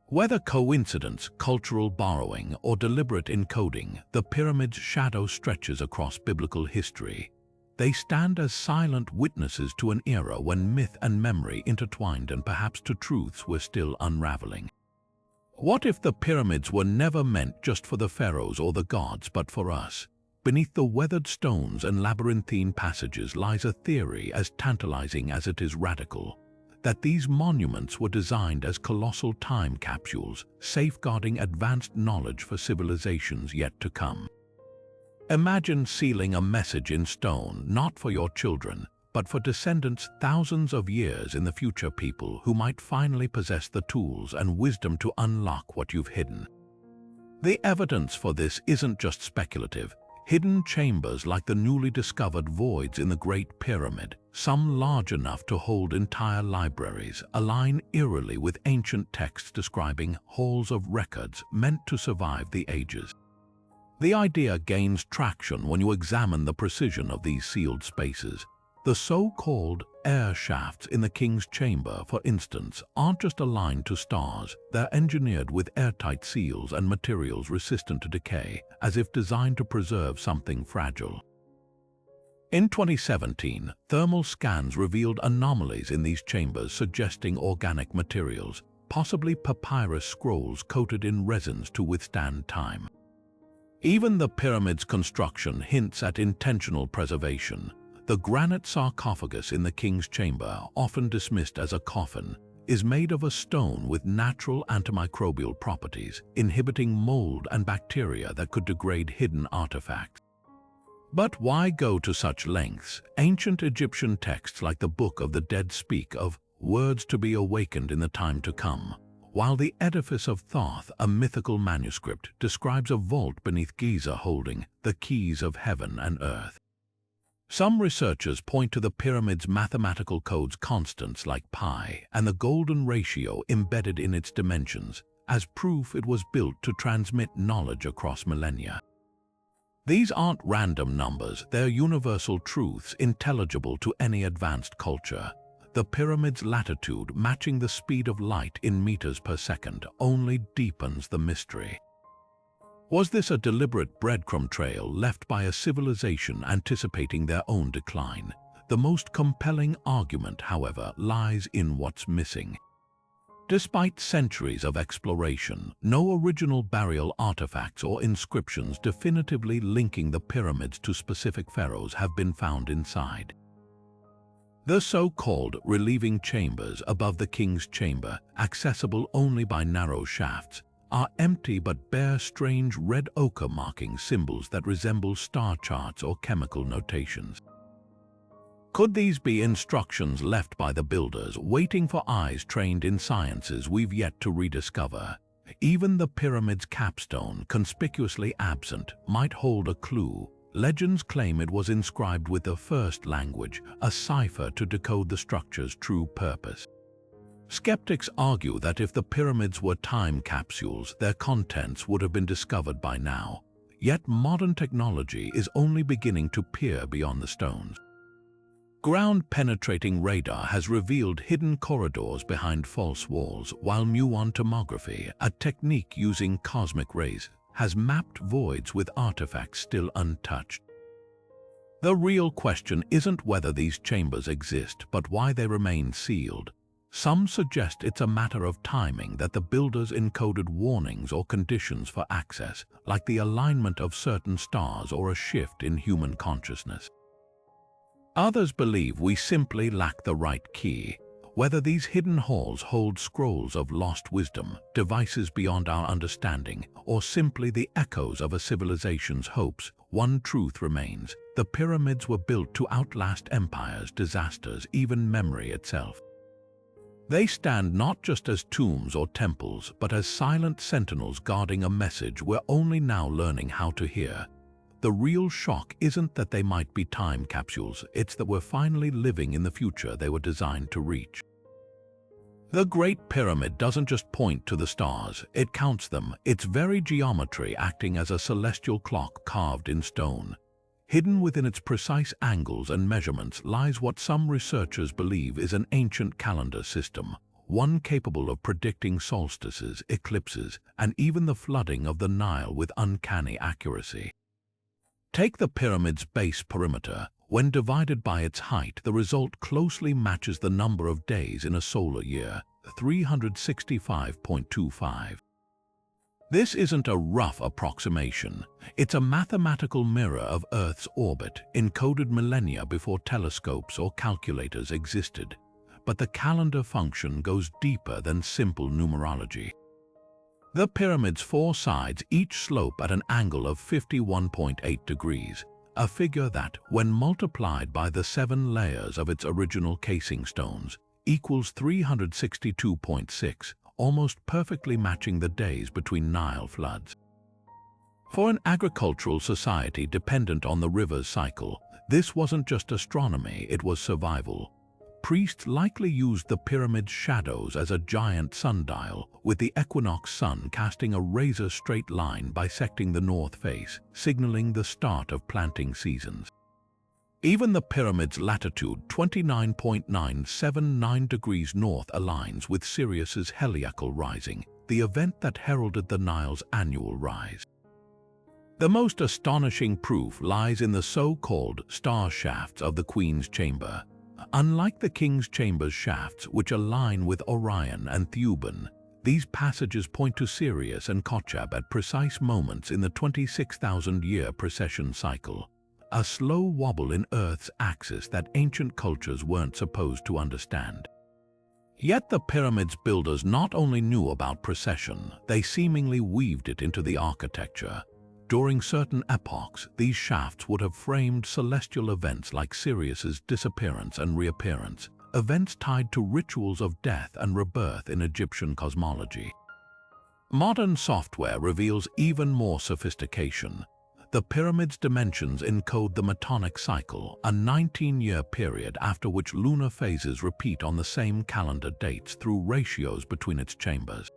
Whether coincidence, cultural borrowing, or deliberate encoding, the pyramid's shadow stretches across biblical history. They stand as silent witnesses to an era when myth and memory intertwined and perhaps to truths were still unraveling. What if the pyramids were never meant just for the pharaohs or the gods, but for us? Beneath the weathered stones and labyrinthine passages lies a theory as tantalizing as it is radical, that these monuments were designed as colossal time capsules, safeguarding advanced knowledge for civilizations yet to come. Imagine sealing a message in stone, not for your children, but for descendants thousands of years in the future, people who might finally possess the tools and wisdom to unlock what you've hidden. The evidence for this isn't just speculative. Hidden chambers like the newly discovered voids in the Great Pyramid, some large enough to hold entire libraries, align eerily with ancient texts describing halls of records meant to survive the ages. The idea gains traction when you examine the precision of these sealed spaces. The so-called air shafts in the king's chamber, for instance, aren't just aligned to stars. They're engineered with airtight seals and materials resistant to decay, as if designed to preserve something fragile. In 2017, thermal scans revealed anomalies in these chambers suggesting organic materials, possibly papyrus scrolls coated in resins to withstand time. Even the pyramid's construction hints at intentional preservation. The granite sarcophagus in the king's chamber, often dismissed as a coffin, is made of a stone with natural antimicrobial properties, inhibiting mold and bacteria that could degrade hidden artifacts. But why go to such lengths? Ancient Egyptian texts like the Book of the Dead speak of words to be awakened in the time to come, while the Edifice of Thoth, a mythical manuscript, describes a vault beneath Giza holding the keys of heaven and earth. Some researchers point to the pyramid's mathematical code's constants like pi and the golden ratio embedded in its dimensions as proof it was built to transmit knowledge across millennia. These aren't random numbers, they're universal truths intelligible to any advanced culture. The pyramid's latitude, matching the speed of light in meters per second, only deepens the mystery. Was this a deliberate breadcrumb trail left by a civilization anticipating their own decline? The most compelling argument, however, lies in what's missing. Despite centuries of exploration, no original burial artifacts or inscriptions definitively linking the pyramids to specific pharaohs have been found inside. The so-called relieving chambers above the king's chamber, accessible only by narrow shafts, are empty but bear strange red ochre marking symbols that resemble star charts or chemical notations. Could these be instructions left by the builders, waiting for eyes trained in sciences we've yet to rediscover? Even the pyramid's capstone, conspicuously absent, might hold a clue. Legends claim it was inscribed with the first language, a cipher to decode the structure's true purpose. Skeptics argue that if the pyramids were time capsules, their contents would have been discovered by now. Yet modern technology is only beginning to peer beyond the stones. Ground-penetrating radar has revealed hidden corridors behind false walls, while muon tomography, a technique using cosmic rays, has mapped voids with artifacts still untouched. The real question isn't whether these chambers exist, but why they remain sealed. Some suggest it's a matter of timing, that the builders encoded warnings or conditions for access, like the alignment of certain stars or a shift in human consciousness. Others believe we simply lack the right key. Whether these hidden halls hold scrolls of lost wisdom, devices beyond our understanding, or simply the echoes of a civilization's hopes, one truth remains: the pyramids were built to outlast empires, disasters, even memory itself. They stand not just as tombs or temples, but as silent sentinels guarding a message we're only now learning how to hear. The real shock isn't that they might be time capsules, it's that we're finally living in the future they were designed to reach. The Great Pyramid doesn't just point to the stars, it counts them, its very geometry acting as a celestial clock carved in stone. Hidden within its precise angles and measurements lies what some researchers believe is an ancient calendar system, one capable of predicting solstices, eclipses, and even the flooding of the Nile with uncanny accuracy. Take the pyramid's base perimeter. When divided by its height, the result closely matches the number of days in a solar year, 365.25. This isn't a rough approximation. It's a mathematical mirror of Earth's orbit, encoded millennia before telescopes or calculators existed. But the calendar function goes deeper than simple numerology. The pyramid's 4 sides each slope at an angle of 51.8 degrees, a figure that, when multiplied by the 7 layers of its original casing stones, equals 362.6, almost perfectly matching the days between Nile floods. For an agricultural society dependent on the river's cycle, this wasn't just astronomy, it was survival. Priests likely used the pyramid's shadows as a giant sundial, with the equinox sun casting a razor-straight line bisecting the north face, signaling the start of planting seasons. Even the pyramid's latitude, 29.979 degrees north, aligns with Sirius's heliacal rising, the event that heralded the Nile's annual rise. The most astonishing proof lies in the so-called star shafts of the Queen's Chamber. Unlike the King's Chamber's shafts, which align with Orion and Thuban, these passages point to Sirius and Kochab at precise moments in the 26,000-year precession cycle, a slow wobble in Earth's axis that ancient cultures weren't supposed to understand. Yet the pyramid's builders not only knew about precession, they seemingly weaved it into the architecture. During certain epochs, these shafts would have framed celestial events like Sirius's disappearance and reappearance, events tied to rituals of death and rebirth in Egyptian cosmology. Modern software reveals even more sophistication. The pyramid's dimensions encode the Metonic cycle, a 19-year period after which lunar phases repeat on the same calendar dates through ratios between its chambers.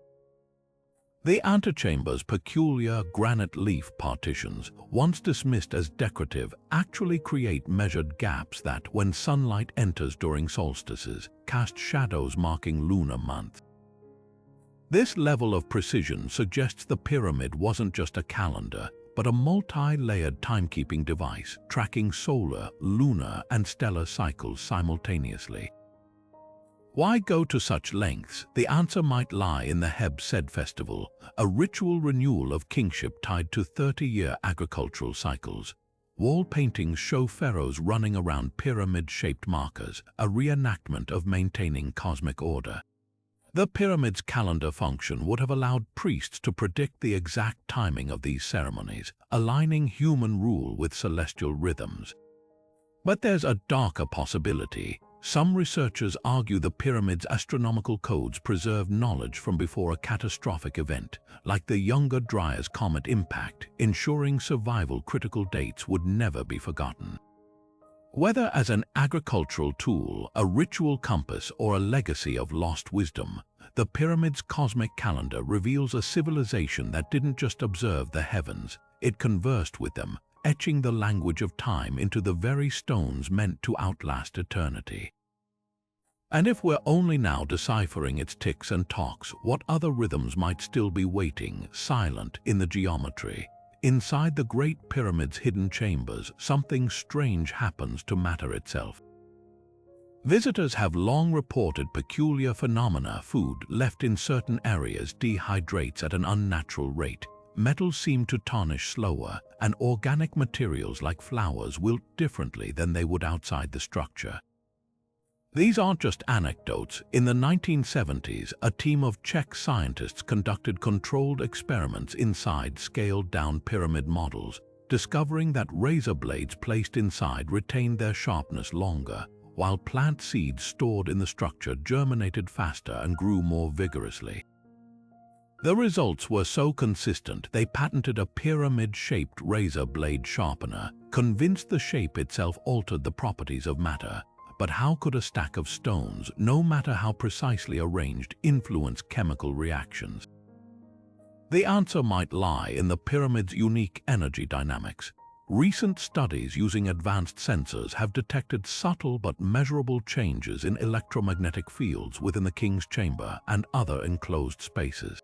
The antechamber's peculiar granite leaf partitions, once dismissed as decorative, actually create measured gaps that, when sunlight enters during solstices, cast shadows marking lunar months. This level of precision suggests the pyramid wasn't just a calendar, but a multi-layered timekeeping device, tracking solar, lunar, and stellar cycles simultaneously. Why go to such lengths? The answer might lie in the Heb-Sed festival, a ritual renewal of kingship tied to 30-year agricultural cycles. Wall paintings show pharaohs running around pyramid-shaped markers, a reenactment of maintaining cosmic order. The pyramid's calendar function would have allowed priests to predict the exact timing of these ceremonies, aligning human rule with celestial rhythms. But there's a darker possibility. Some researchers argue the pyramid's astronomical codes preserve knowledge from before a catastrophic event, like the Younger Dryas comet impact, ensuring survival. Critical dates would never be forgotten. Whether as an agricultural tool, a ritual compass, or a legacy of lost wisdom, the pyramid's cosmic calendar reveals a civilization that didn't just observe the heavens, it conversed with them, etching the language of time into the very stones meant to outlast eternity. And if we're only now deciphering its ticks and talks, what other rhythms might still be waiting, silent, in the geometry? Inside the Great Pyramid's hidden chambers, something strange happens to matter itself. Visitors have long reported peculiar phenomena. Food left in certain areas dehydrates at an unnatural rate. Metals seem to tarnish slower, and organic materials like flowers wilt differently than they would outside the structure. These aren't just anecdotes. In the 1970s, a team of Czech scientists conducted controlled experiments inside scaled-down pyramid models, discovering that razor blades placed inside retained their sharpness longer, while plant seeds stored in the structure germinated faster and grew more vigorously. The results were so consistent they patented a pyramid-shaped razor blade sharpener, convinced the shape itself altered the properties of matter. But how could a stack of stones, no matter how precisely arranged, influence chemical reactions? The answer might lie in the pyramid's unique energy dynamics. Recent studies using advanced sensors have detected subtle but measurable changes in electromagnetic fields within the king's chamber and other enclosed spaces.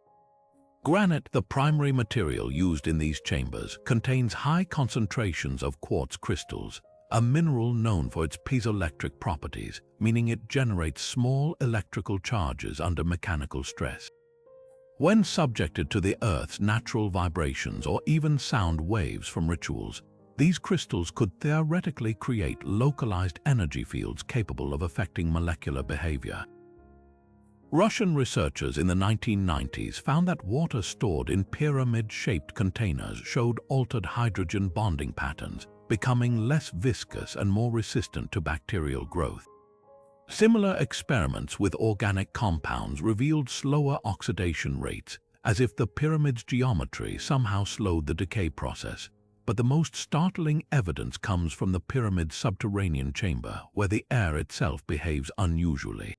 Granite, the primary material used in these chambers, contains high concentrations of quartz crystals, a mineral known for its piezoelectric properties, meaning it generates small electrical charges under mechanical stress. When subjected to the Earth's natural vibrations or even sound waves from rituals, these crystals could theoretically create localized energy fields capable of affecting molecular behavior. Russian researchers in the 1990s found that water stored in pyramid-shaped containers showed altered hydrogen bonding patterns, becoming less viscous and more resistant to bacterial growth. Similar experiments with organic compounds revealed slower oxidation rates, as if the pyramid's geometry somehow slowed the decay process. But the most startling evidence comes from the pyramid's subterranean chamber, where the air itself behaves unusually.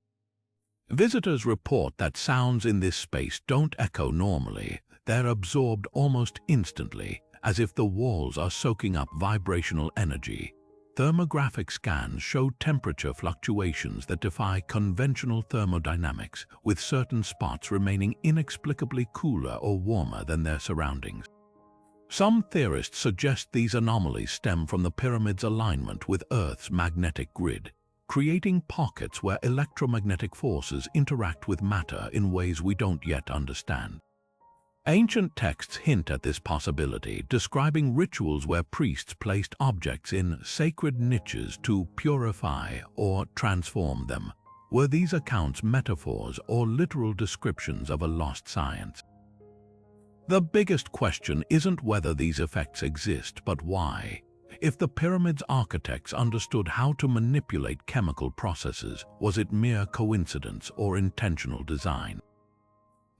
Visitors report that sounds in this space don't echo normally. They're absorbed almost instantly, as if the walls are soaking up vibrational energy. Thermographic scans show temperature fluctuations that defy conventional thermodynamics, with certain spots remaining inexplicably cooler or warmer than their surroundings. Some theorists suggest these anomalies stem from the pyramid's alignment with Earth's magnetic grid, creating pockets where electromagnetic forces interact with matter in ways we don't yet understand. Ancient texts hint at this possibility, describing rituals where priests placed objects in sacred niches to purify or transform them. Were these accounts metaphors or literal descriptions of a lost science? The biggest question isn't whether these effects exist, but why. If the pyramid's architects understood how to manipulate chemical processes, was it mere coincidence or intentional design?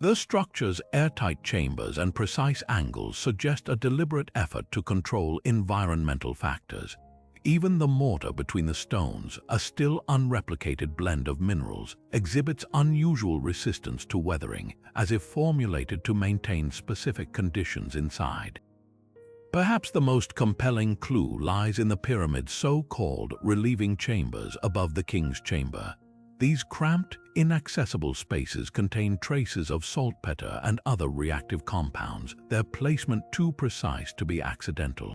The structure's airtight chambers and precise angles suggest a deliberate effort to control environmental factors. Even the mortar between the stones, a still unreplicated blend of minerals, exhibits unusual resistance to weathering, as if formulated to maintain specific conditions inside. Perhaps the most compelling clue lies in the pyramid's so-called relieving chambers above the king's chamber. These cramped, inaccessible spaces contain traces of saltpeter and other reactive compounds, their placement too precise to be accidental.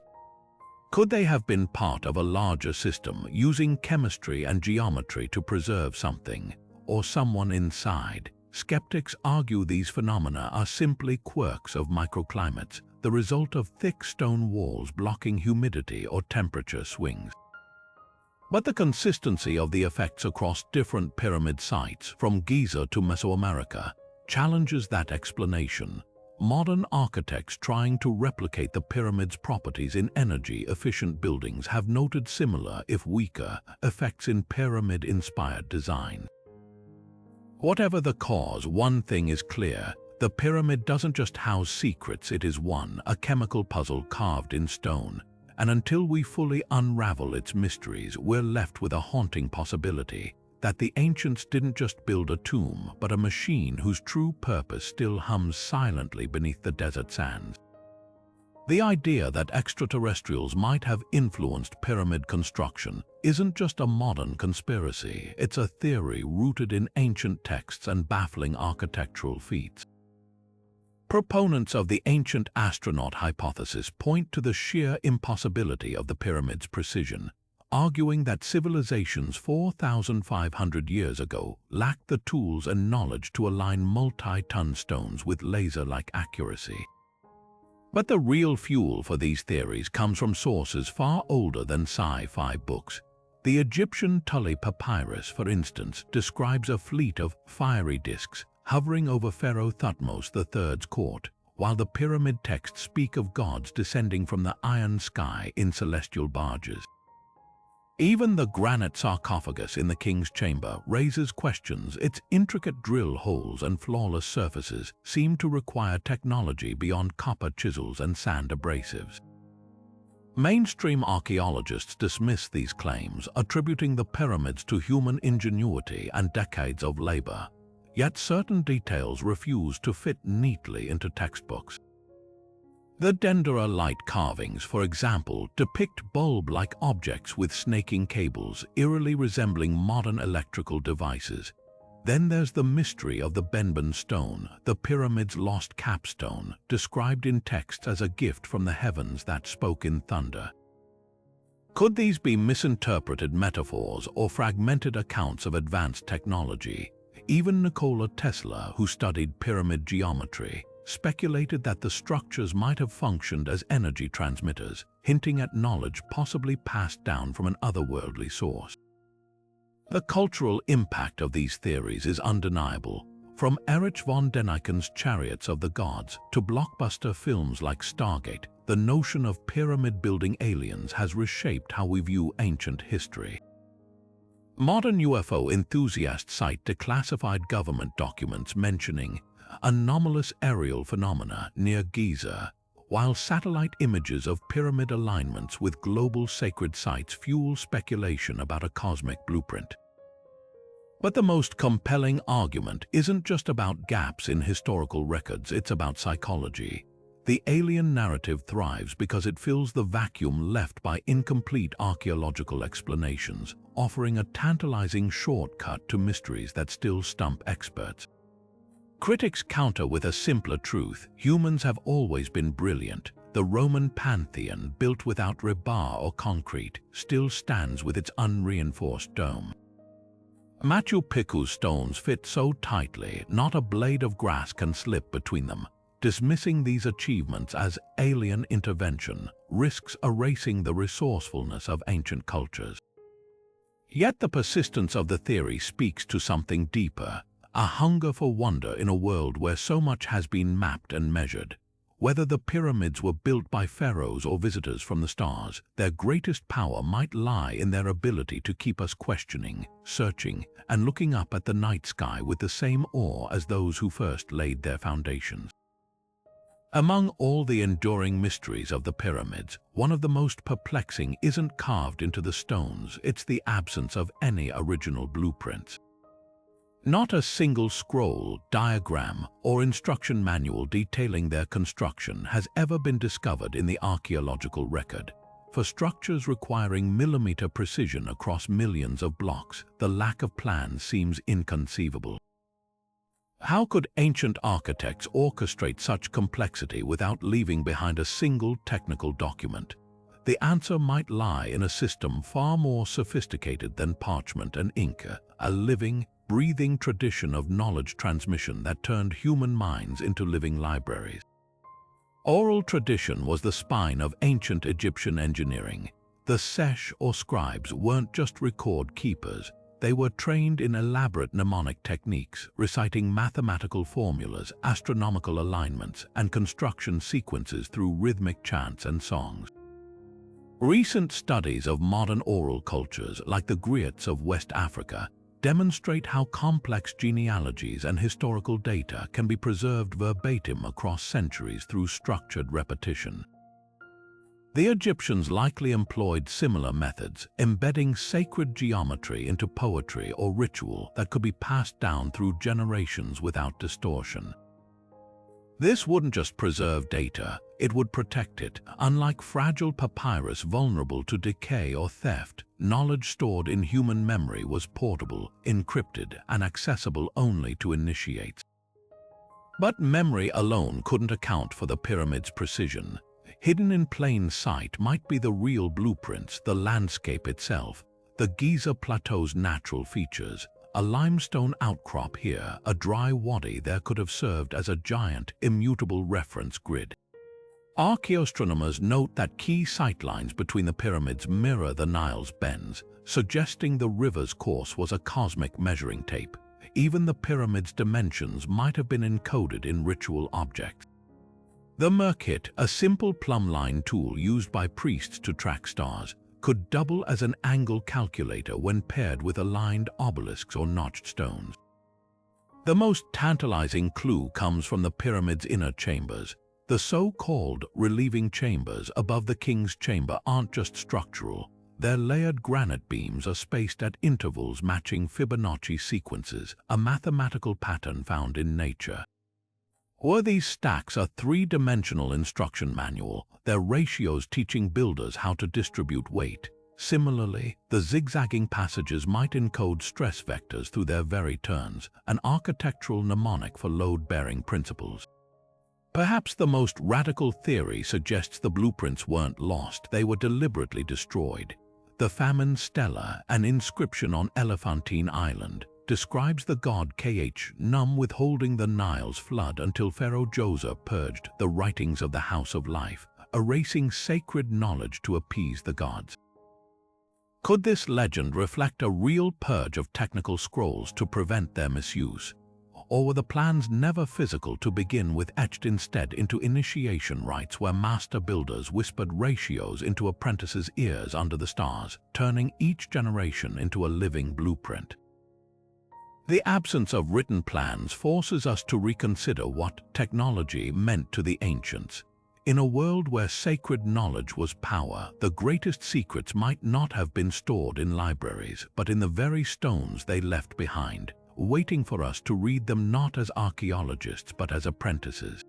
Could they have been part of a larger system, using chemistry and geometry to preserve something, or someone inside? Skeptics argue these phenomena are simply quirks of microclimates, the result of thick stone walls blocking humidity or temperature swings. But the consistency of the effects across different pyramid sites, from Giza to Mesoamerica, challenges that explanation. Modern architects trying to replicate the pyramid's properties in energy-efficient buildings have noted similar, if weaker, effects in pyramid-inspired design. Whatever the cause, one thing is clear: the pyramid doesn't just house secrets, it is a chemical puzzle carved in stone. And until we fully unravel its mysteries, we're left with a haunting possibility that the ancients didn't just build a tomb, but a machine whose true purpose still hums silently beneath the desert sands. The idea that extraterrestrials might have influenced pyramid construction isn't just a modern conspiracy, it's a theory rooted in ancient texts and baffling architectural feats. Proponents of the ancient astronaut hypothesis point to the sheer impossibility of the pyramid's precision, arguing that civilizations 4,500 years ago lacked the tools and knowledge to align multi-ton stones with laser-like accuracy. But the real fuel for these theories comes from sources far older than sci-fi books. The Egyptian Tully Papyrus, for instance, describes a fleet of fiery discs hovering over Pharaoh Thutmose III's court, while the pyramid texts speak of gods descending from the iron sky in celestial barges. Even the granite sarcophagus in the king's chamber raises questions. Its intricate drill holes and flawless surfaces seem to require technology beyond copper chisels and sand abrasives. Mainstream archaeologists dismiss these claims, attributing the pyramids to human ingenuity and decades of labor. Yet certain details refuse to fit neatly into textbooks. The Dendera light carvings, for example, depict bulb-like objects with snaking cables, eerily resembling modern electrical devices. Then there's the mystery of the Benben stone, the pyramid's lost capstone, described in texts as a gift from the heavens that spoke in thunder. Could these be misinterpreted metaphors or fragmented accounts of advanced technology? Even Nikola Tesla, who studied pyramid geometry, speculated that the structures might have functioned as energy transmitters, hinting at knowledge possibly passed down from an otherworldly source. The cultural impact of these theories is undeniable. From Erich von Däniken's Chariots of the Gods to blockbuster films like Stargate, the notion of pyramid-building aliens has reshaped how we view ancient history. Modern UFO enthusiasts cite declassified government documents mentioning anomalous aerial phenomena near Giza, while satellite images of pyramid alignments with global sacred sites fuel speculation about a cosmic blueprint. But the most compelling argument isn't just about gaps in historical records, it's about psychology. The alien narrative thrives because it fills the vacuum left by incomplete archaeological explanations, offering a tantalizing shortcut to mysteries that still stump experts. Critics counter with a simpler truth: humans have always been brilliant. The Roman Pantheon, built without rebar or concrete, still stands with its unreinforced dome. Machu Picchu's stones fit so tightly, not a blade of grass can slip between them. Dismissing these achievements as alien intervention risks erasing the resourcefulness of ancient cultures. Yet the persistence of the theory speaks to something deeper: a hunger for wonder in a world where so much has been mapped and measured. Whether the pyramids were built by pharaohs or visitors from the stars, their greatest power might lie in their ability to keep us questioning, searching, and looking up at the night sky with the same awe as those who first laid their foundations. Among all the enduring mysteries of the pyramids, one of the most perplexing isn't carved into the stones, it's the absence of any original blueprints. Not a single scroll, diagram, or instruction manual detailing their construction has ever been discovered in the archaeological record. For structures requiring millimeter precision across millions of blocks, the lack of plans seems inconceivable. How could ancient architects orchestrate such complexity without leaving behind a single technical document? The answer might lie in a system far more sophisticated than parchment and ink, a living, breathing tradition of knowledge transmission that turned human minds into living libraries. Oral tradition was the spine of ancient Egyptian engineering. The sesh or scribes weren't just record keepers. They were trained in elaborate mnemonic techniques, reciting mathematical formulas, astronomical alignments, and construction sequences through rhythmic chants and songs. Recent studies of modern oral cultures, like the griots of West Africa, demonstrate how complex genealogies and historical data can be preserved verbatim across centuries through structured repetition. The Egyptians likely employed similar methods, embedding sacred geometry into poetry or ritual that could be passed down through generations without distortion. This wouldn't just preserve data, it would protect it. Unlike fragile papyrus vulnerable to decay or theft, knowledge stored in human memory was portable, encrypted, and accessible only to initiates. But memory alone couldn't account for the pyramid's precision. Hidden in plain sight might be the real blueprints, the landscape itself, the Giza Plateau's natural features. A limestone outcrop here, a dry wadi there could have served as a giant, immutable reference grid. Archaeoastronomers note that key sightlines between the pyramids mirror the Nile's bends, suggesting the river's course was a cosmic measuring tape. Even the pyramid's dimensions might have been encoded in ritual objects. The Merkit, a simple plumb-line tool used by priests to track stars, could double as an angle calculator when paired with aligned obelisks or notched stones. The most tantalizing clue comes from the pyramid's inner chambers. The so-called relieving chambers above the king's chamber aren't just structural. Their layered granite beams are spaced at intervals matching Fibonacci sequences, a mathematical pattern found in nature. Were these stacks a three-dimensional instruction manual, their ratios teaching builders how to distribute weight? Similarly, the zigzagging passages might encode stress vectors through their very turns, an architectural mnemonic for load-bearing principles. Perhaps the most radical theory suggests the blueprints weren't lost, they were deliberately destroyed. The famine stela, an inscription on Elephantine Island, describes the god Khnum withholding the Nile's flood until Pharaoh Djoser purged the writings of the House of Life, erasing sacred knowledge to appease the gods. Could this legend reflect a real purge of technical scrolls to prevent their misuse? Or were the plans never physical to begin with, etched instead into initiation rites where master builders whispered ratios into apprentices' ears under the stars, turning each generation into a living blueprint? The absence of written plans forces us to reconsider what technology meant to the ancients. In a world where sacred knowledge was power, the greatest secrets might not have been stored in libraries, but in the very stones they left behind, waiting for us to read them not as archaeologists but as apprentices.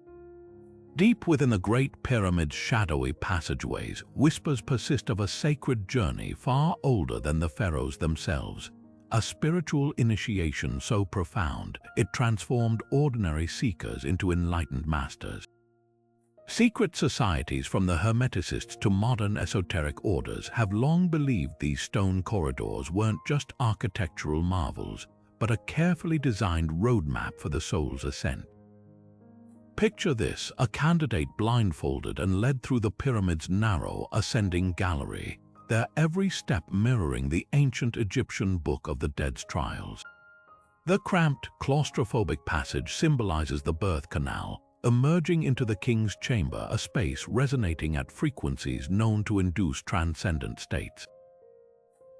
Deep within the Great Pyramid's shadowy passageways, whispers persist of a sacred journey far older than the pharaohs themselves, a spiritual initiation so profound it transformed ordinary seekers into enlightened masters. Secret societies from the Hermeticists to modern esoteric orders have long believed these stone corridors weren't just architectural marvels, but a carefully designed roadmap for the soul's ascent. Picture this, a candidate blindfolded and led through the pyramid's narrow, ascending gallery, their every step mirroring the ancient Egyptian Book of the Dead's trials. The cramped, claustrophobic passage symbolizes the birth canal, emerging into the king's chamber, a space resonating at frequencies known to induce transcendent states.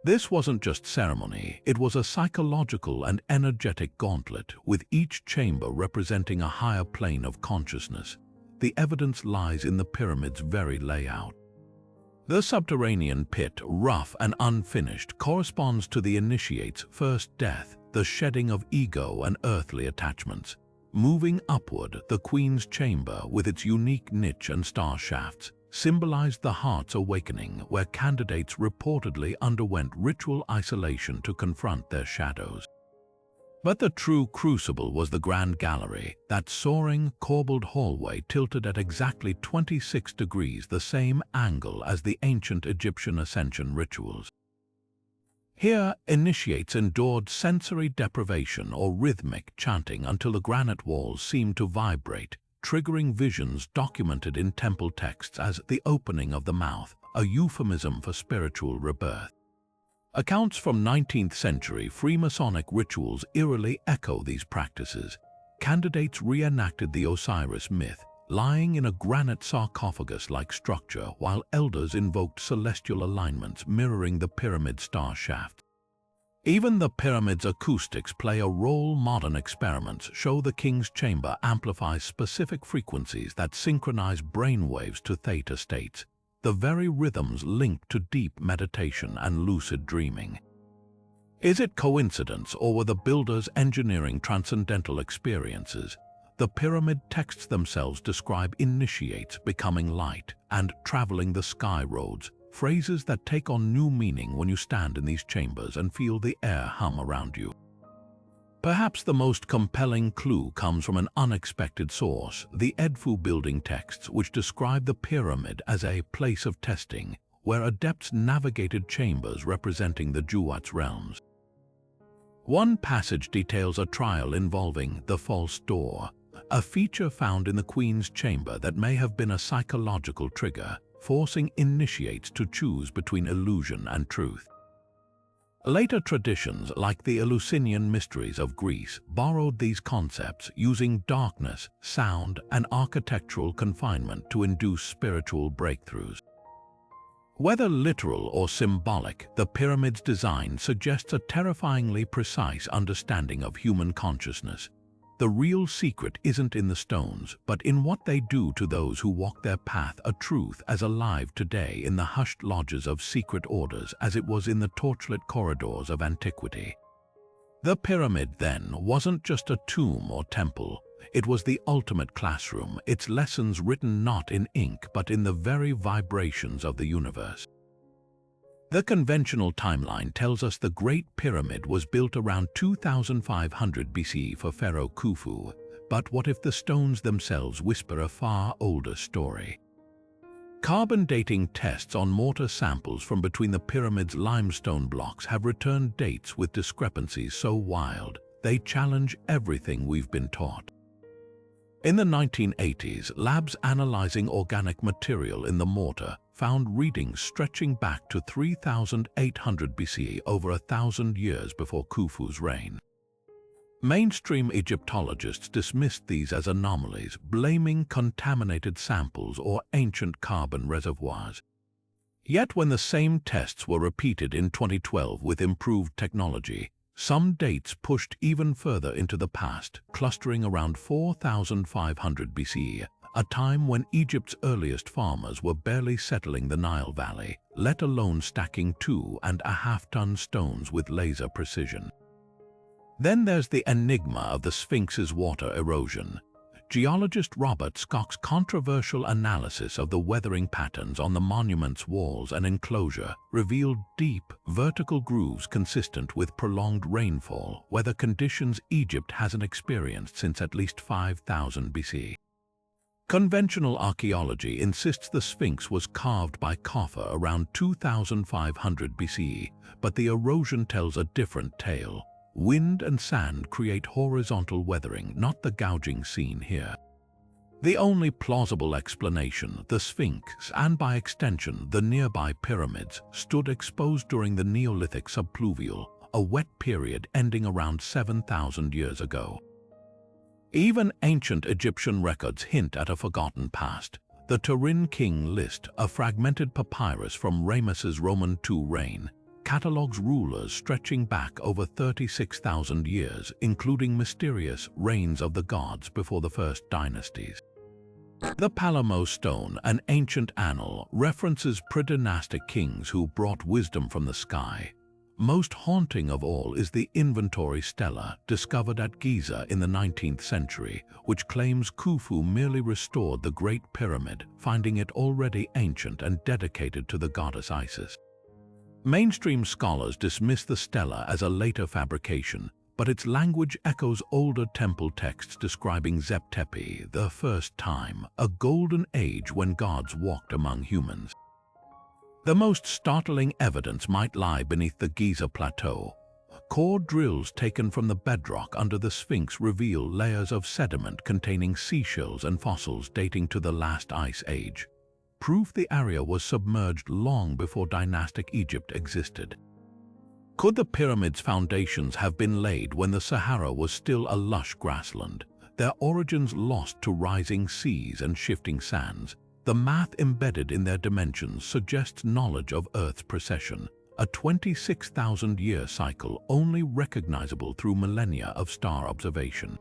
This wasn't just ceremony, it was a psychological and energetic gauntlet, with each chamber representing a higher plane of consciousness. The evidence lies in the pyramid's very layout. The subterranean pit, rough and unfinished, corresponds to the initiate's first death, the shedding of ego and earthly attachments. Moving upward, the queen's chamber, with its unique niche and star shafts, symbolized the heart's awakening, where candidates reportedly underwent ritual isolation to confront their shadows. But the true crucible was the Grand Gallery, that soaring, corbelled hallway tilted at exactly 26 degrees, the same angle as the ancient Egyptian ascension rituals. Here, initiates endured sensory deprivation or rhythmic chanting until the granite walls seemed to vibrate, triggering visions documented in temple texts as the opening of the mouth, a euphemism for spiritual rebirth. Accounts from 19th century Freemasonic rituals eerily echo these practices. Candidates reenacted the Osiris myth, lying in a granite sarcophagus-like structure, while elders invoked celestial alignments mirroring the pyramid star shaft. Even the pyramid's acoustics play a role. Modern experiments show the king's chamber amplifies specific frequencies that synchronize brainwaves to theta states, the very rhythms linked to deep meditation and lucid dreaming. Is it coincidence, or were the builders engineering transcendental experiences? The pyramid texts themselves describe initiates becoming light and traveling the sky roads, phrases that take on new meaning when you stand in these chambers and feel the air hum around you. Perhaps the most compelling clue comes from an unexpected source, the Edfu building texts, which describe the pyramid as a place of testing, where adepts navigated chambers representing the Juwat's realms. One passage details a trial involving the false door, a feature found in the Queen's chamber that may have been a psychological trigger, forcing initiates to choose between illusion and truth. Later traditions, like the Eleusinian mysteries of Greece, borrowed these concepts, using darkness, sound, and architectural confinement to induce spiritual breakthroughs. Whether literal or symbolic, the pyramid's design suggests a terrifyingly precise understanding of human consciousness. The real secret isn't in the stones, but in what they do to those who walk their path, a truth as alive today in the hushed lodges of secret orders as it was in the torchlit corridors of antiquity. The pyramid, then, wasn't just a tomb or temple. It was the ultimate classroom, its lessons written not in ink but in the very vibrations of the universe. The conventional timeline tells us the Great Pyramid was built around 2500 BC for Pharaoh Khufu, but what if the stones themselves whisper a far older story? Carbon dating tests on mortar samples from between the pyramid's limestone blocks have returned dates with discrepancies so wild they challenge everything we've been taught. In the 1980s, labs analyzing organic material in the mortar found readings stretching back to 3800 BC, over 1,000 years before Khufu's reign. Mainstream Egyptologists dismissed these as anomalies, blaming contaminated samples or ancient carbon reservoirs. Yet when the same tests were repeated in 2012 with improved technology, some dates pushed even further into the past, clustering around 4500 BC, a time when Egypt's earliest farmers were barely settling the Nile Valley, let alone stacking 2.5-ton stones with laser precision. Then there's the enigma of the Sphinx's water erosion. Geologist Robert Skock's controversial analysis of the weathering patterns on the monument's walls and enclosure revealed deep, vertical grooves consistent with prolonged rainfall, weather conditions Egypt hasn't experienced since at least 5000 BC. Conventional archaeology insists the Sphinx was carved by Khafre around 2500 BC, but the erosion tells a different tale. Wind and sand create horizontal weathering, not the gouging seen here. The only plausible explanation, the Sphinx, and by extension the nearby pyramids, stood exposed during the Neolithic subpluvial, a wet period ending around 7,000 years ago. Even ancient Egyptian records hint at a forgotten past. The Turin King List, a fragmented papyrus from Ramesses Roman II reign, catalogues rulers stretching back over 36,000 years, including mysterious reigns of the gods before the first dynasties. The Palamo stone, an ancient annal, references pre-dynastic kings who brought wisdom from the sky. Most haunting of all is the inventory stela, discovered at Giza in the 19th century, which claims Khufu merely restored the Great Pyramid, finding it already ancient and dedicated to the goddess Isis. Mainstream scholars dismiss the stela as a later fabrication, but its language echoes older temple texts describing Zep-Tepi, the first time, a golden age when gods walked among humans. The most startling evidence might lie beneath the Giza Plateau. Core drills taken from the bedrock under the Sphinx reveal layers of sediment containing seashells and fossils dating to the last ice age. Proof the area was submerged long before dynastic Egypt existed. Could the pyramid's foundations have been laid when the Sahara was still a lush grassland, their origins lost to rising seas and shifting sands? The math embedded in their dimensions suggests knowledge of Earth's precession, a 26,000-year cycle only recognizable through millennia of star observation.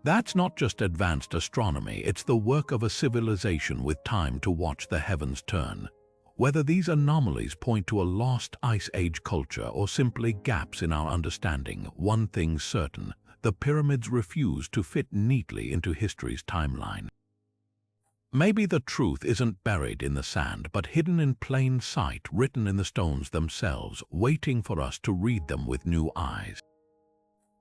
That's not just advanced astronomy, it's the work of a civilization with time to watch the heavens turn. Whether these anomalies point to a lost Ice Age culture or simply gaps in our understanding, one thing's certain: the pyramids refuse to fit neatly into history's timeline. Maybe the truth isn't buried in the sand, but hidden in plain sight, written in the stones themselves, waiting for us to read them with new eyes.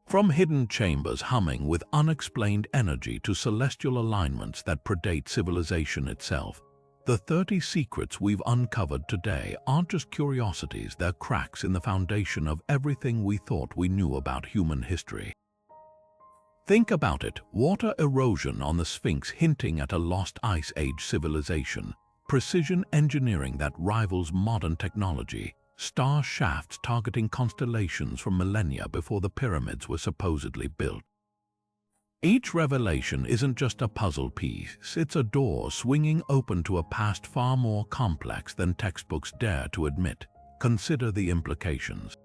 From hidden chambers humming with unexplained energy to celestial alignments that predate civilization itself, the 30 secrets we've uncovered today aren't just curiosities, they're cracks in the foundation of everything we thought we knew about human history. Think about it, water erosion on the Sphinx hinting at a lost Ice Age civilization, precision engineering that rivals modern technology, star shafts targeting constellations from millennia before the pyramids were supposedly built. Each revelation isn't just a puzzle piece, it's a door swinging open to a past far more complex than textbooks dare to admit. Consider the implications.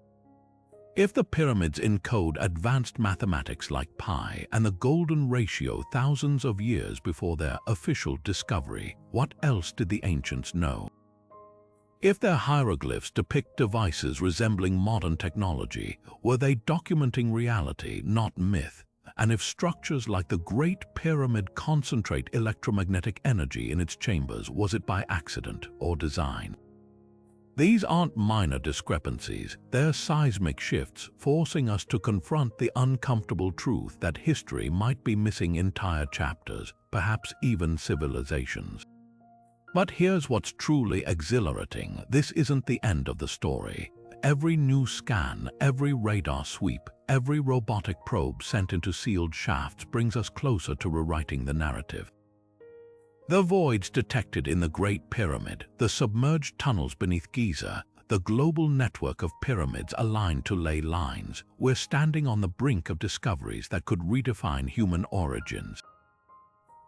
If the pyramids encode advanced mathematics like pi and the golden ratio thousands of years before their official discovery, what else did the ancients know? If their hieroglyphs depict devices resembling modern technology, were they documenting reality, not myth? And if structures like the Great Pyramid concentrate electromagnetic energy in its chambers, was it by accident or design? These aren't minor discrepancies, they're seismic shifts forcing us to confront the uncomfortable truth that history might be missing entire chapters, perhaps even civilizations. But here's what's truly exhilarating. This isn't the end of the story. Every new scan, every radar sweep, every robotic probe sent into sealed shafts brings us closer to rewriting the narrative. The voids detected in the Great Pyramid, the submerged tunnels beneath Giza, the global network of pyramids aligned to ley lines, we're standing on the brink of discoveries that could redefine human origins.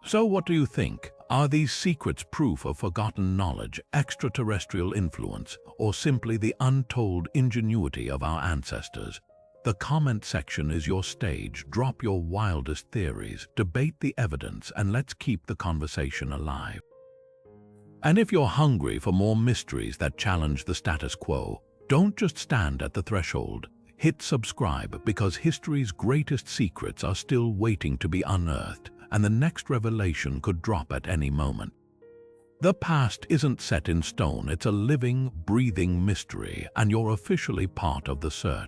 So what do you think? Are these secrets proof of forgotten knowledge, extraterrestrial influence, or simply the untold ingenuity of our ancestors? The comment section is your stage. Drop your wildest theories, debate the evidence, and let's keep the conversation alive. And if you're hungry for more mysteries that challenge the status quo, don't just stand at the threshold. Hit subscribe, because history's greatest secrets are still waiting to be unearthed, and the next revelation could drop at any moment. The past isn't set in stone, it's a living, breathing mystery, and you're officially part of the search.